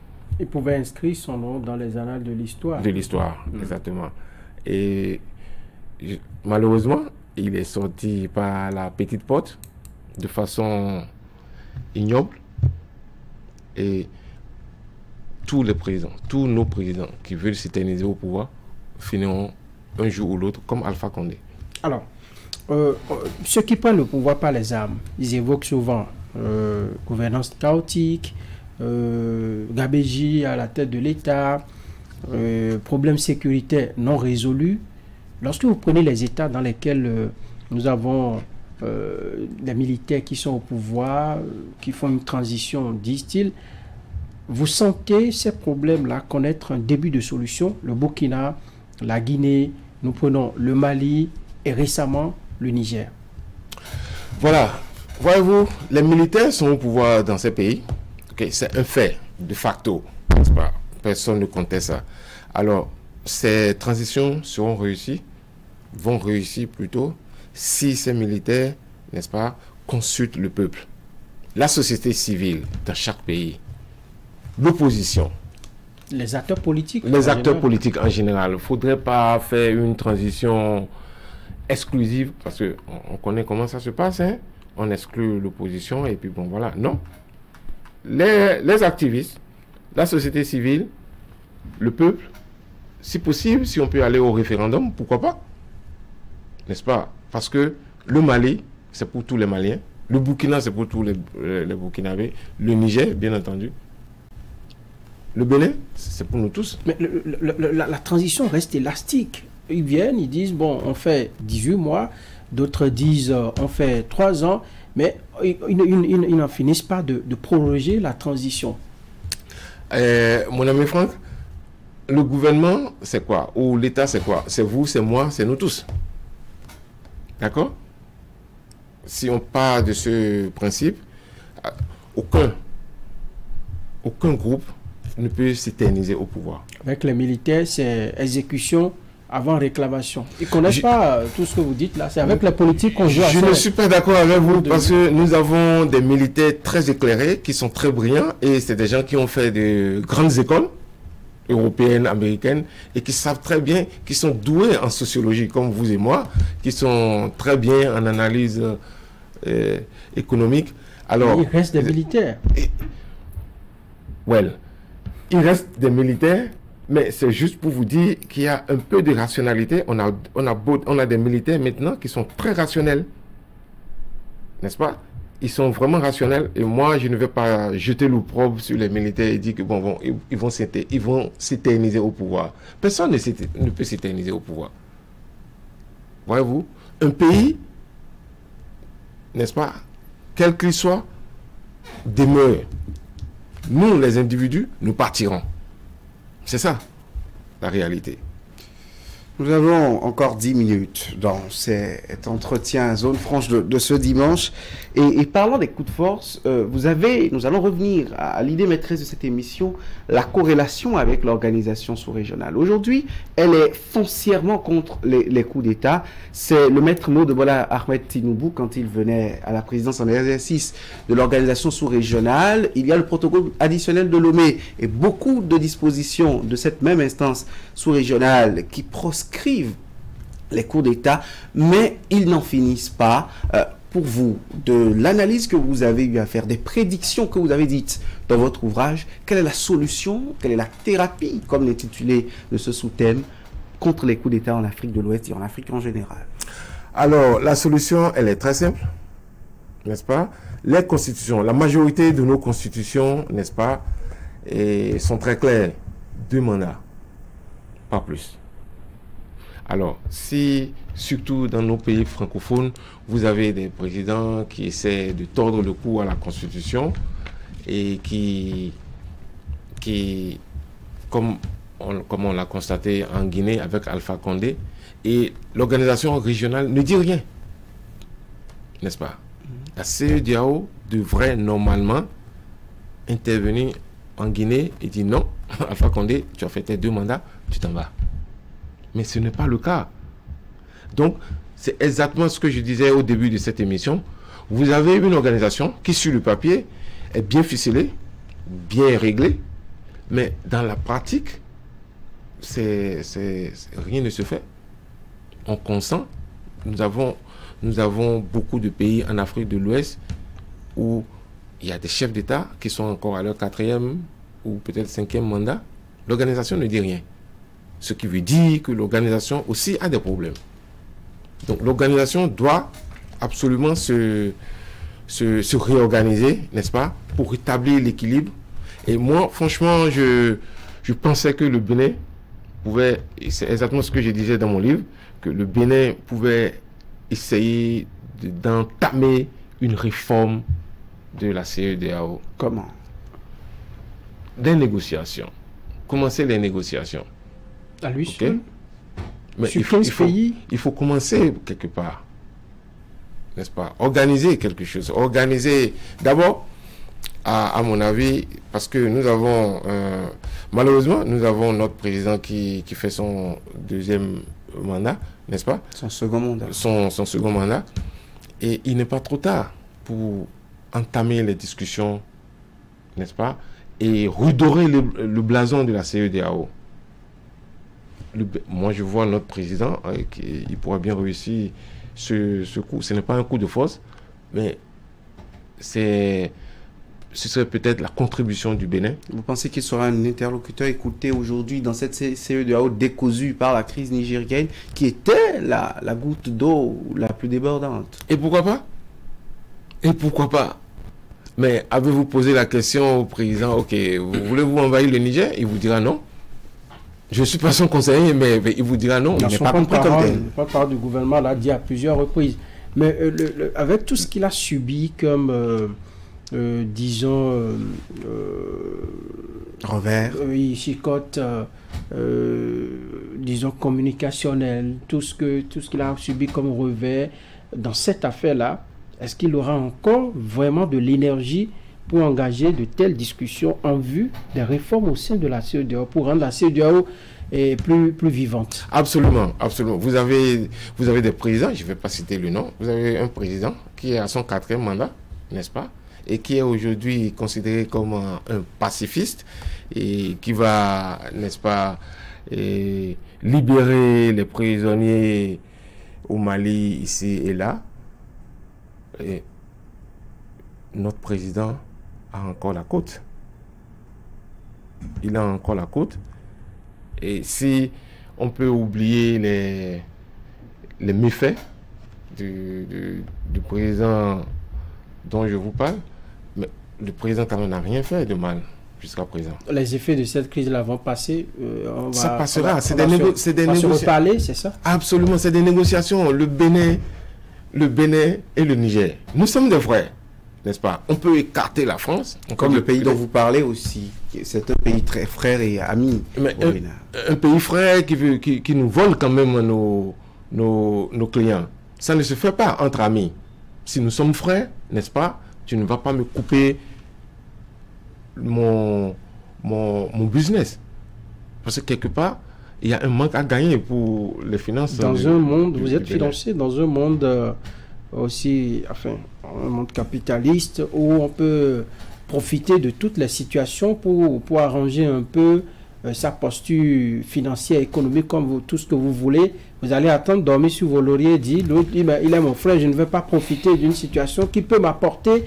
Il pouvait inscrire son nom dans les annales de l'histoire. De l'histoire, exactement. Et malheureusement, il est sorti par la petite porte de façon ignoble. Et tous les présidents, tous nos présidents qui veulent s'éterniser au pouvoir finiront un jour ou l'autre comme Alpha Condé. Alors, ceux qui prennent le pouvoir par les armes, ils évoquent souvent gouvernance chaotique, Gabéji à la tête de l'État, problèmes sécuritaires non résolus. Lorsque vous prenez les États dans lesquels nous avons des militaires qui sont au pouvoir, qui font une transition, disent-ils, vous sentez ces problèmes-là connaître un début de solution? Le Burkina, la Guinée, nous prenons le Mali et récemment le Niger. Voilà. Voyez-vous, les militaires sont au pouvoir dans ces pays. Okay, c'est un fait, de facto. N'est-ce pas? Personne ne conteste ça. Alors, ces transitions seront réussies, vont réussir plutôt, si ces militaires, n'est-ce pas, consultent le peuple, la société civile dans chaque pays, l'opposition. Les acteurs politiques. Les acteurs politiques en général. Il ne faudrait pas faire une transition exclusive, parce qu'on connaît comment ça se passe, hein? On exclut l'opposition et puis bon, voilà. Non. Les activistes, la société civile, le peuple, si possible, si on peut aller au référendum, pourquoi pas? N'est-ce pas? Parce que le Mali, c'est pour tous les Maliens. Le Burkina, c'est pour tous les Burkinabés. Le Niger, bien entendu. Le Bénin, c'est pour nous tous. Mais la transition reste élastique. Ils viennent, ils disent, bon, on fait 18 mois. D'autres disent, on fait 3 ans. Mais ils n'en finissent pas de proroger la transition. Mon ami Franck, le gouvernement, c'est quoi? Ou l'État, c'est quoi? C'est vous, c'est moi, c'est nous tous. D'accord? Si on part de ce principe, aucun groupe ne peut s'éterniser au pouvoir. Avec les militaires, c'est exécution avant réclamation. Ils ne connaissent pas tout ce que vous dites là. C'est avec les politiques qu'on joue. Je ne suis pas d'accord avec vous parce que nous avons des militaires très éclairés qui sont très brillants et c'est des gens qui ont fait de grandes écoles européennes, américaines et qui savent très bien, qui sont doués en sociologie comme vous et moi, qui sont très bien en analyse économique. Alors, il reste des militaires. Il reste des militaires. Mais c'est juste pour vous dire qu'il y a un peu de rationalité. On a des militaires maintenant qui sont très rationnels. N'est-ce pas? Ils sont vraiment rationnels. Et moi, je ne vais pas jeter l'opprobre sur les militaires et dire que bon, ils vont s'éterniser au pouvoir. Personne ne peut s'éterniser au pouvoir. Voyez-vous? Un pays, n'est-ce pas, quel qu'il soit, demeure. Nous, les individus, nous partirons. C'est ça, la réalité. Nous avons encore 10 minutes dans cet entretien Zone Franche de ce dimanche. Et parlant des coups de force, nous allons revenir à l'idée maîtresse de cette émission, la corrélation avec l'organisation sous-régionale. Aujourd'hui, elle est foncièrement contre les coups d'État. C'est le maître mot de Bola Ahmed Tinubu quand il venait à la présidence en exercice de l'organisation sous-régionale. Il y a le protocole additionnel de Lomé et beaucoup de dispositions de cette même instance sous-régionale qui proscrivent les coups d'État, mais ils n'en finissent pas. Pour vous, de l'analyse que vous avez eu à faire, des prédictions que vous avez dites dans votre ouvrage, quelle est la solution, quelle est la thérapie, comme l'intitulé de ce sous-thème, contre les coups d'État en Afrique de l'Ouest et en Afrique en général? Alors, la solution, elle est très simple, n'est-ce pas? Les constitutions, la majorité de nos constitutions, n'est-ce pas, sont très claires. 2 mandats. pas plus. Alors, si, surtout dans nos pays francophones, vous avez des présidents qui essaient de tordre le cou à la Constitution et qui comme on l'a constaté en Guinée avec Alpha Condé, et l'organisation régionale ne dit rien, n'est-ce pas? La CEDEAO devrait normalement intervenir en Guinée et dire non, Alpha Condé, tu as fait tes 2 mandats, tu t'en vas. Mais ce n'est pas le cas. Donc, c'est exactement ce que je disais au début de cette émission. Vous avez une organisation qui, sur le papier, est bien ficelée, bien réglée, mais dans la pratique, rien ne se fait. On consent. Nous avons beaucoup de pays en Afrique de l'Ouest où il y a des chefs d'État qui sont encore à leur 4e ou peut-être 5e mandat. L'organisation ne dit rien. Ce qui veut dire que l'organisation aussi a des problèmes. Donc l'organisation doit absolument se réorganiser, n'est-ce pas, pour rétablir l'équilibre. Et moi, franchement, je pensais que le Bénin pouvait, c'est exactement ce que je disais dans mon livre, que le Bénin pouvait essayer d'entamer une réforme de la CEDEAO. Comment? Des négociations. Commencer les négociations. À lui Okay? seul. Mais sur 15 pays. il faut commencer quelque part, n'est-ce pas? Organiser quelque chose. Organiser, d'abord, à mon avis, parce que nous avons, malheureusement, nous avons notre président qui fait son 2e mandat, n'est-ce pas? Son second mandat. Son second mandat. Et il n'est pas trop tard pour entamer les discussions, n'est-ce pas? Et redorer le blason de la CEDEAO. Moi, je vois notre président, il pourra bien réussir ce coup. Ce n'est pas un coup de force, mais ce serait peut-être la contribution du Bénin. Vous pensez qu'il sera un interlocuteur écouté aujourd'hui dans cette CEDEAO décousue par la crise nigérienne, qui était la goutte d'eau la plus débordante? Et pourquoi pas? Et pourquoi pas? Mais avez-vous posé la question au président, ok, voulez-vous envahir le Niger? Il vous dira non. Je ne suis pas son conseiller, mais il vous dira non. Le porte-parole du gouvernement l'a dit à plusieurs reprises. Mais avec tout ce qu'il a subi comme, disons, revers, chicote, disons, communicationnel, tout ce qu'il a subi comme revers dans cette affaire-là, est-ce qu'il aura encore vraiment de l'énergie pour engager de telles discussions en vue des réformes au sein de la CEDEAO, pour rendre la CEDEAO plus vivante? Absolument, absolument. Vous avez des présidents, je ne vais pas citer le nom, vous avez un président qui est à son 4e mandat, n'est-ce pas, et qui est aujourd'hui considéré comme un pacifiste et qui va, n'est-ce pas, libérer les prisonniers au Mali, ici et là. Et notre président a encore la côte. Il a encore la côte. Et si on peut oublier les méfaits du président dont je vous parle, mais le président quand même n'a rien fait de mal jusqu'à présent. Les effets de cette crise-là vont passer. Ça passera. C'est des négociations. C'est ça? Absolument, c'est des négociations. Le Bénin et le Niger, nous sommes des frères, n'est-ce pas? On peut écarter la France. Comme le pays dont vous parlez aussi, c'est un pays très frère et ami. Mais un pays frère qui nous vole quand même nos clients. Ça ne se fait pas entre amis. Si nous sommes frères, n'est-ce pas? Tu ne vas pas me couper mon business. Parce que quelque part, il y a un manque à gagner pour les finances. Vous êtes financé dans un monde aussi, enfin, un monde capitaliste où on peut profiter de toutes les situations pour arranger un peu sa posture financière, économique, comme tout ce que vous voulez. Vous allez attendre, dormir sur vos lauriers, dire, l'autre dit, il est mon frère, je ne veux pas profiter d'une situation qui peut m'apporter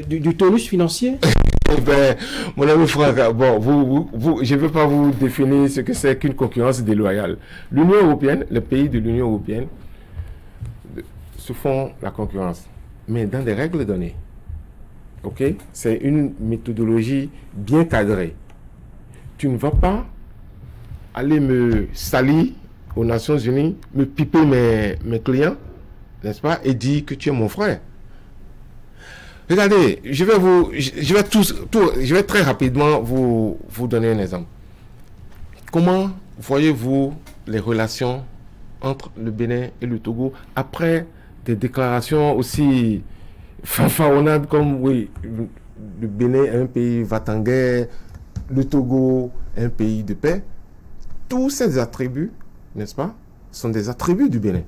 du tonus financier. Mon ami Franck, bon, je ne veux pas vous définir ce que c'est qu'une concurrence déloyale. L'Union européenne, les pays de l'Union européenne se font la concurrence, mais dans des règles données. Ok? C'est une méthodologie bien cadrée. Tu ne vas pas aller me salir aux Nations Unies, me piper mes clients, n'est-ce pas, et dire que tu es mon frère. Regardez, je vais très rapidement vous donner un exemple. Comment voyez-vous les relations entre le Bénin et le Togo après des déclarations aussi fanfaronnades comme oui, le Bénin est un pays va en guerre, le Togo est un pays de paix. Tous ces attributs, n'est-ce pas, sont des attributs du Bénin.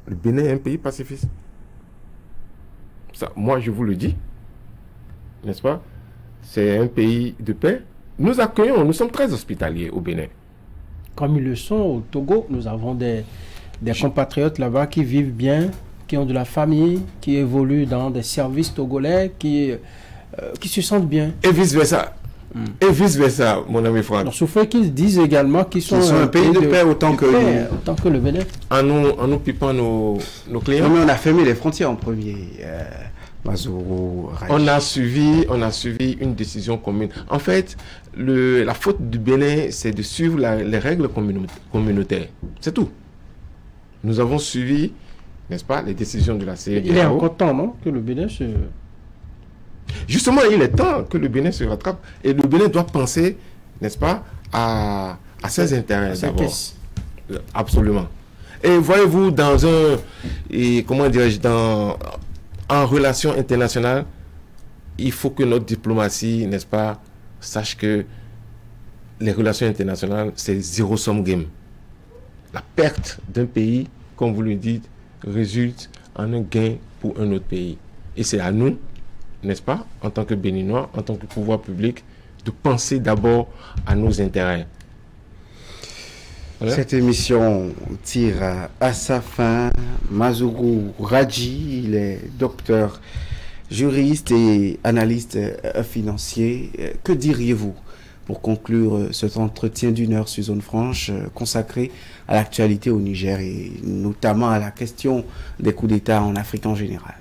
Le Bénin est un pays pacifiste. Ça, moi, je vous le dis, n'est-ce pas? C'est un pays de paix. Nous accueillons, nous sommes très hospitaliers au Bénin. Comme ils le sont au Togo, nous avons des compatriotes là-bas qui vivent bien, qui ont de la famille, qui évoluent dans des services togolais, qui se sentent bien. Et vice-versa. Et vice-versa, mon ami Franck. Donc, sauf qu'ils disent également qu'ils sont un pays de paix autant que le Bénin. En nous pipant nos clients. Non, mais on a fermé les frontières en premier. Mazuru, on a suivi une décision commune. En fait, la faute du Bénin, c'est de suivre les règles communautaires. C'est tout. Nous avons suivi, n'est-ce pas, les décisions de la CEDEAO. Il est encore temps, non, que le Bénin se... Justement, il est temps que le Bénin se rattrape. Et le Bénin doit penser, n'est-ce pas, à ses intérêts d'abord. Absolument. Et voyez-vous, en relation internationale, il faut que notre diplomatie, n'est-ce pas, sache que les relations internationales, c'est zéro-sum game. La perte d'un pays, comme vous le dites, résulte en un gain pour un autre pays. Et c'est à nous, n'est-ce pas, en tant que Béninois, en tant que pouvoir public, de penser d'abord à nos intérêts. Voilà. Cette émission tire à sa fin. Mazuru Radji, il est docteur, juriste et analyste financier. Que diriez-vous pour conclure cet entretien d'une heure sur Zone Franche consacré à l'actualité au Niger et notamment à la question des coups d'État en Afrique en général?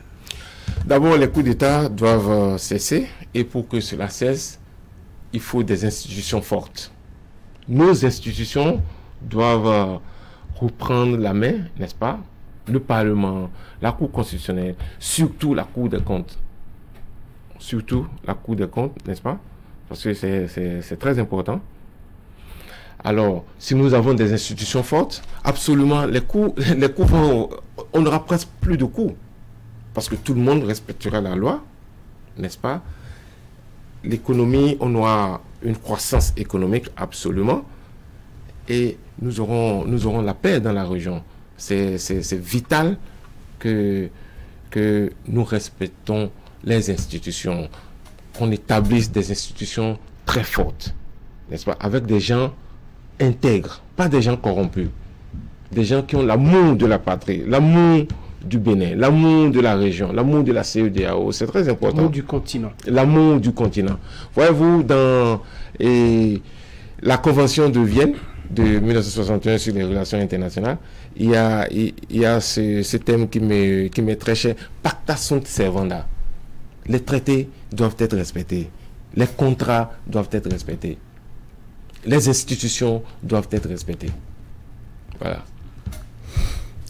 D'abord, les coups d'État doivent cesser et pour que cela cesse, il faut des institutions fortes. Nos institutions doivent reprendre la main, n'est-ce pas? Le Parlement, la Cour constitutionnelle, surtout la Cour des comptes. Surtout la Cour des comptes, n'est-ce pas? Parce que c'est très important. Alors, si nous avons des institutions fortes, absolument, les coûts on n'aura presque plus de coûts. Parce que tout le monde respectera la loi, n'est-ce pas? L'économie, on aura une croissance économique, absolument. Et nous aurons la paix dans la région. C'est vital que nous respectons les institutions, qu'on établisse des institutions très fortes, n'est-ce pas? Avec des gens intègres, pas des gens corrompus. Des gens qui ont l'amour de la patrie, l'amour du Bénin, l'amour de la région, l'amour de la CEDEAO, c'est très important. L'amour du continent. L'amour du continent. Voyez-vous, dans la Convention de Vienne de 1961 sur les relations internationales, il y a ce thème qui m'est très cher, pacta sunt servanda. Les traités doivent être respectés, les contrats doivent être respectés, les institutions doivent être respectées. Voilà.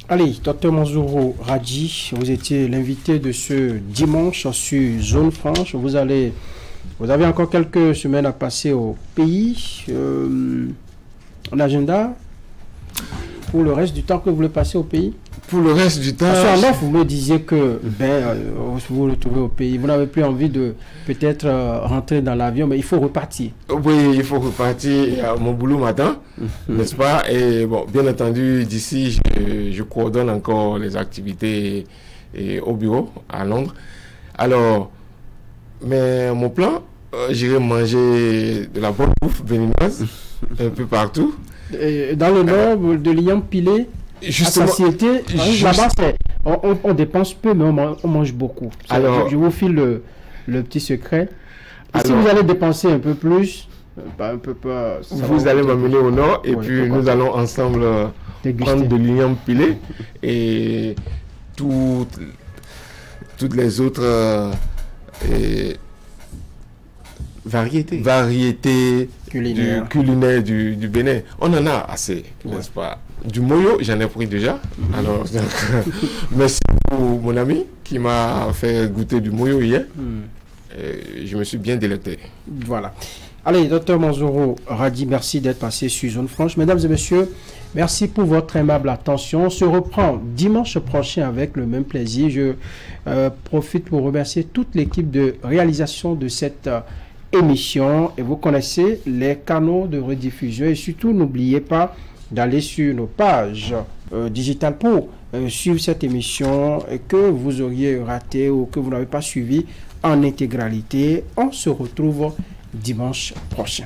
Allez, Dr Mazuru Radji, vous étiez l'invité de ce dimanche sur Zone Franche. Vous avez encore quelques semaines à passer au pays. En agenda pour le reste du temps que vous voulez passer au pays? Pour le reste du temps... Parce qu'en off, vous me disiez que vous vous retrouvez au pays. Vous n'avez plus envie de peut-être rentrer dans l'avion, mais il faut repartir. Oui, il faut repartir. Mon boulot m'attend, n'est-ce pas? Et bon, bien entendu, d'ici, je coordonne encore les activités au bureau à Londres. Alors, mais mon plan, j'irai manger de la bonne bouffe béninoise un peu partout. Et dans le nord de l'Iyampilé, à satiété, là-bas, on dépense peu, mais on mange beaucoup. Alors, je vous file le petit secret. Et si vous allez dépenser un peu plus, vous allez m'amener au nord et puis nous allons ensemble prendre de l'Iyampilé et toutes les autres variétés culinaires du Bénin. On en a assez, n'est-ce pas? Du moyo, j'en ai pris déjà. Alors, merci pour mon ami qui m'a fait goûter du moyo hier. Je me suis bien délecté. Voilà. Allez, docteur Manzoro Radi, merci d'être passé sur Zone Franche. Mesdames et messieurs, merci pour votre aimable attention. On se reprend dimanche prochain avec le même plaisir. Je profite pour remercier toute l'équipe de réalisation de cette émission. Et vous connaissez les canaux de rediffusion. Et surtout, n'oubliez pas d'aller sur nos pages digitales pour suivre cette émission que vous auriez raté ou que vous n'avez pas suivi en intégralité. On se retrouve dimanche prochain.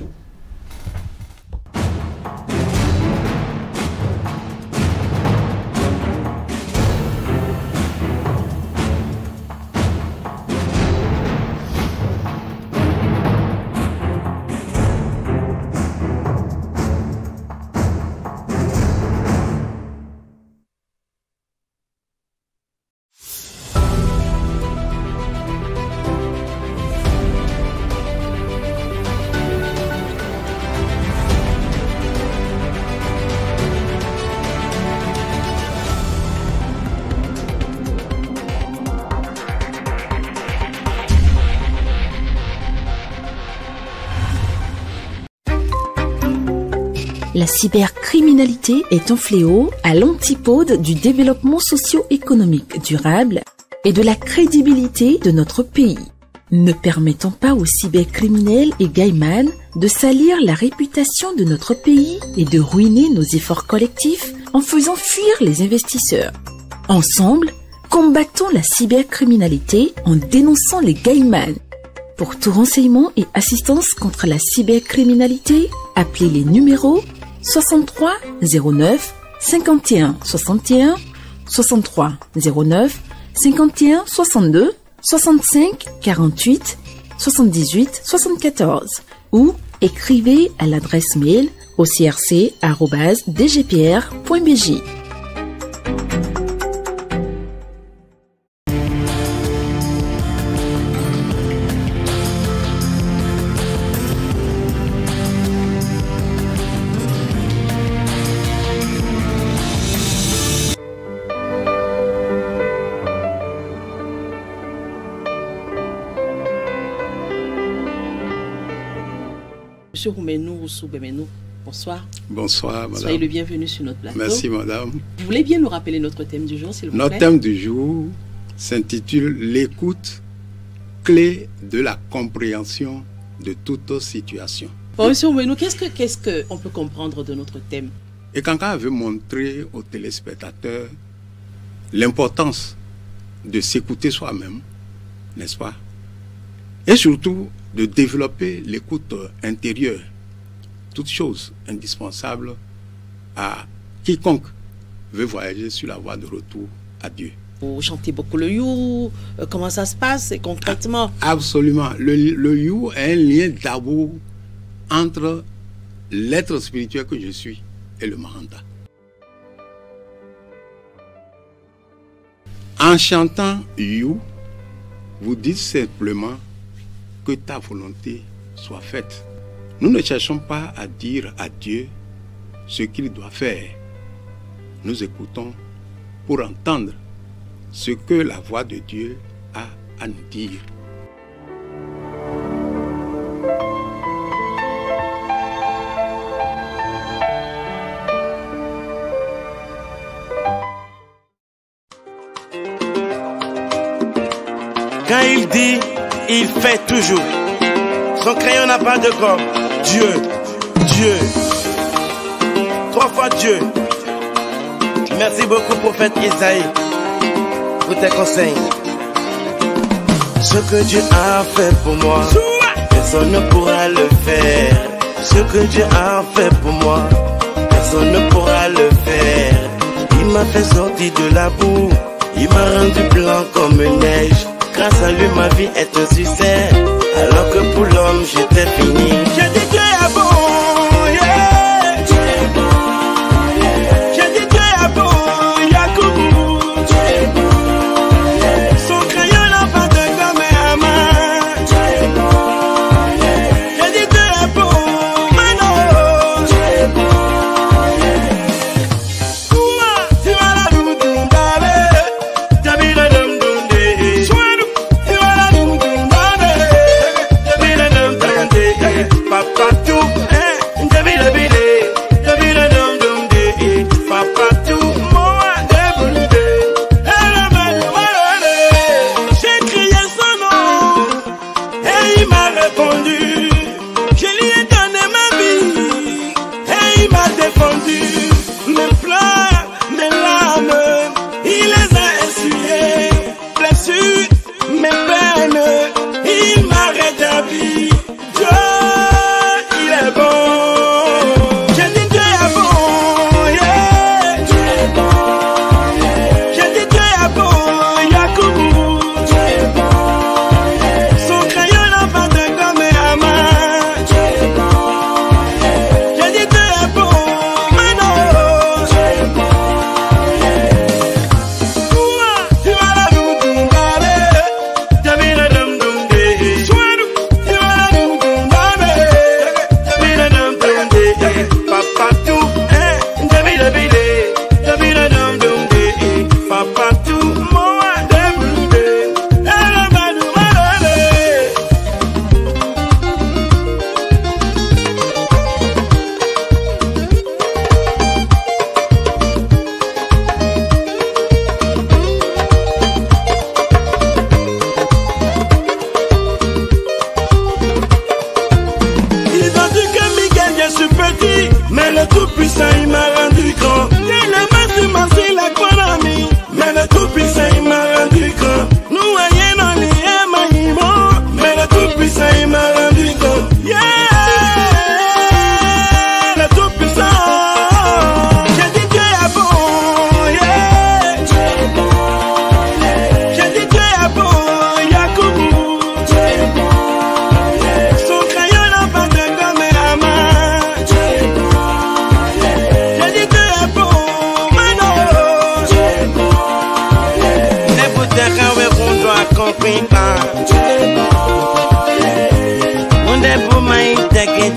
La cybercriminalité est un fléau à l'antipode du développement socio-économique durable et de la crédibilité de notre pays. Ne permettons pas aux cybercriminels et gaïmans de salir la réputation de notre pays et de ruiner nos efforts collectifs en faisant fuir les investisseurs. Ensemble, combattons la cybercriminalité en dénonçant les gaïmans. Pour tout renseignement et assistance contre la cybercriminalité, appelez les numéros 63 09 51 61, 63 09 51 62, 65 48 78 74 ou écrivez à l'adresse mail au crc@dgpr.bj. Monsieur Roumenou Soubémenou, bonsoir. Bonsoir, madame. Soyez le bienvenu sur notre plateau. Merci, madame. Vous voulez bien nous rappeler notre thème du jour, s'il vous plaît? Notre thème du jour s'intitule « L'écoute, clé de la compréhension de toute situation ». Bon, monsieur Roumenou, qu'est-ce qu'on peut comprendre de notre thème? Et Kanka veut montrer aux téléspectateurs l'importance de s'écouter soi-même, n'est-ce pas? Et surtout, de développer l'écoute intérieure, toute chose indispensable à quiconque veut voyager sur la voie de retour à Dieu. Vous chantez beaucoup le you, comment ça se passe concrètement? Absolument. Le you est un lien d'abord entre l'être spirituel que je suis et le Mahanta. En chantant you, vous dites simplement que ta volonté soit faite. Nous ne cherchons pas à dire à Dieu ce qu'il doit faire. Nous écoutons pour entendre ce que la voix de Dieu a à nous dire. Quand il dit, il fait toujours. Son crayon n'a pas de corps. Dieu, Dieu. 3 fois Dieu. Merci beaucoup, prophète Isaïe, pour tes conseils. Ce que Dieu a fait pour moi, personne ne pourra le faire. Ce que Dieu a fait pour moi, personne ne pourra le faire. Il m'a fait sortir de la boue, il m'a rendu blanc comme neige. Grâce à lui, ma vie est un succès. Alors que pour l'homme, j'étais fini. J'ai dit Dieu est bon, yeah. Dieu est bon, yeah. J'ai dit Dieu est bon, Yakoubou. Dieu est bon, yeah. Son crayon n'a pas de gomme à main. Dieu est bon, yeah.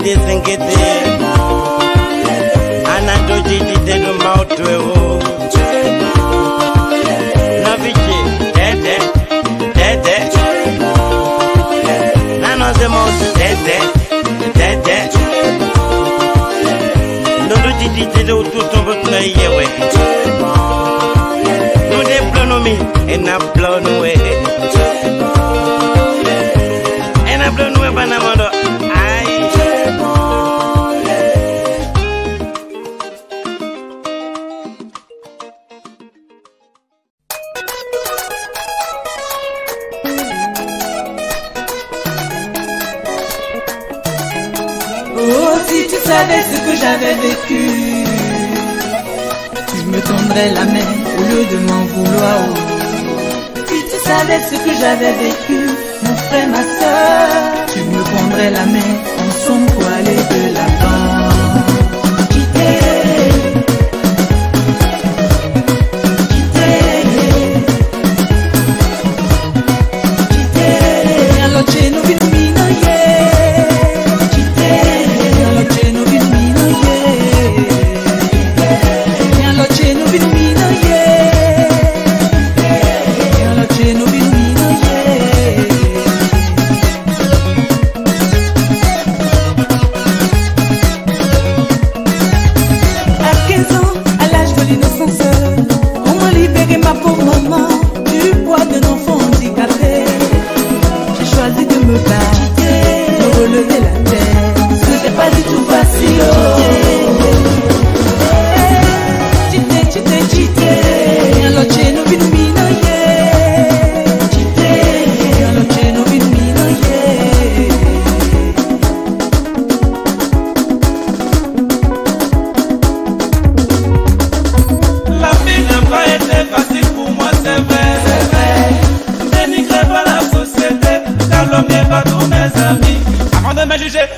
dite sengete Anadoji dite no mautweo Navichi dede dede Nanoze mosu dede dede Nodoji dite do tutumbo tunayewe No de blow me and I blow away and I blow away banamado Oh, si tu savais ce que j'avais vécu, tu me tendrais la main au lieu de m'en vouloir. Si tu savais ce que j'avais vécu, mon frère, ma soeur, tu me prendrais la main ensemble pour aller de l'avant.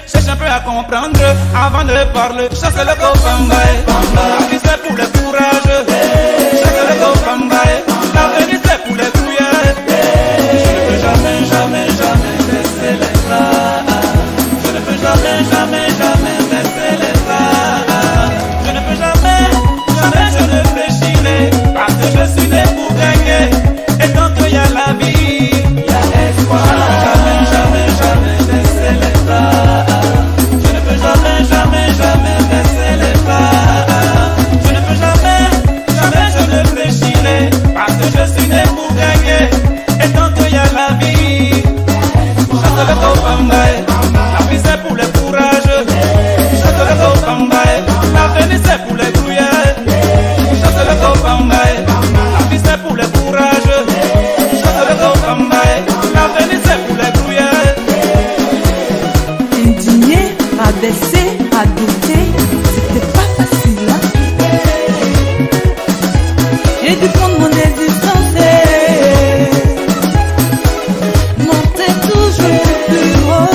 Cherche un peu à comprendre avant de parler. Chasse le copambaye, la vie c'est pour les courageux. Chasse le copambaye, l'avenir c'est pour les couillards. Je ne peux jamais, jamais, jamais baisser les bras. Je ne peux jamais, jamais, jamais baisser les bras. Je ne peux jamais, jamais je ne fléchirai. Parce que je suis né pour gagner. Et tant qu'il y a la vie, il y a espoir. Jamais, jamais, jamais baisser les bras. Jamais, jamais, jamais baisser les bras. Je ne peux jamais, jamais je ne fléchirai. Parce que je suis né pour gagner. Et tant qu'il y a la vie, chante le copambaye. La vie c'est pour les courageux. Chante le copambaye. L'avenir c'est pour les couillards. Chante le copambaye. La vie c'est pour les courageux. Chante le copambaye. L'avenir c'est pour les couillards. Indigné, rabaissé, à douter, c'était pas facile, hein? J'ai dû prendre mon existence et monter toujours plus haut.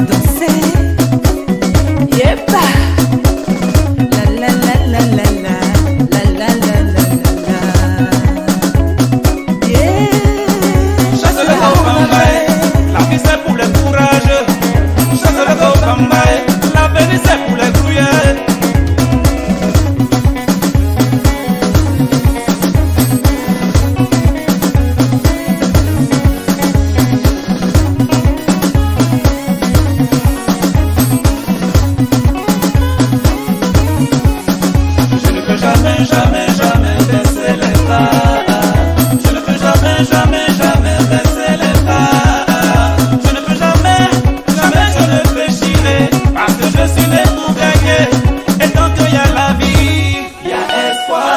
Danser, yepa, la la la la la la la la la la la. Yeah. La vie c'est pour les courageux. Chasse le copambaye. L'avenir c'est pour les couillards. Je ne peux jamais, jamais, jamais baisser les bras. Je ne peux jamais, jamais, jamais baisser les bras. Je ne peux jamais, jamais je ne fléchirai. Parce que je suis né pour gagner. Et tant qu'il y a la vie, il y a espoir.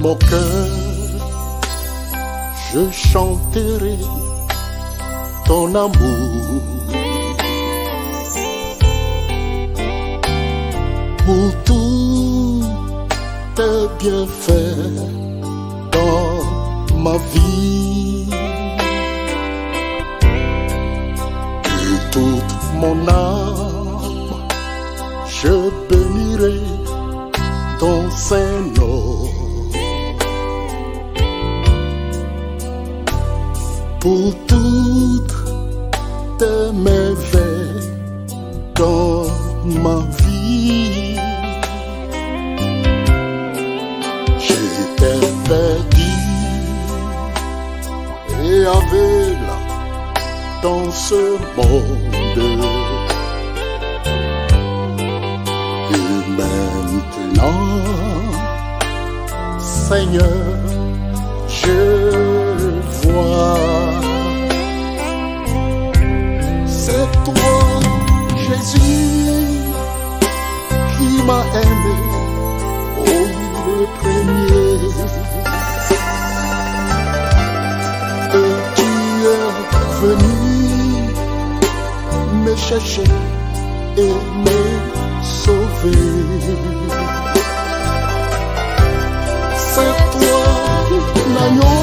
Mon cœur, je chanterai ton amour. Pour tous tes bienfaits dans ma vie. Et toute mon âme, je bénirai ton Saint-Nom. Pour toutes tes merveilles dans ma vie. J'étais perdu et aveugle dans ce monde. Et maintenant, Seigneur, je vois. C'est toi, Jésus, qui m'a aimé au le premier. Et tu es venu me chercher et me sauver. C'est toi, l'agneau,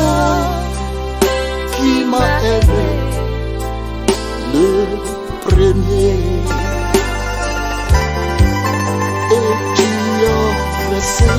qui m'a aimé le premier. Et tu as laissé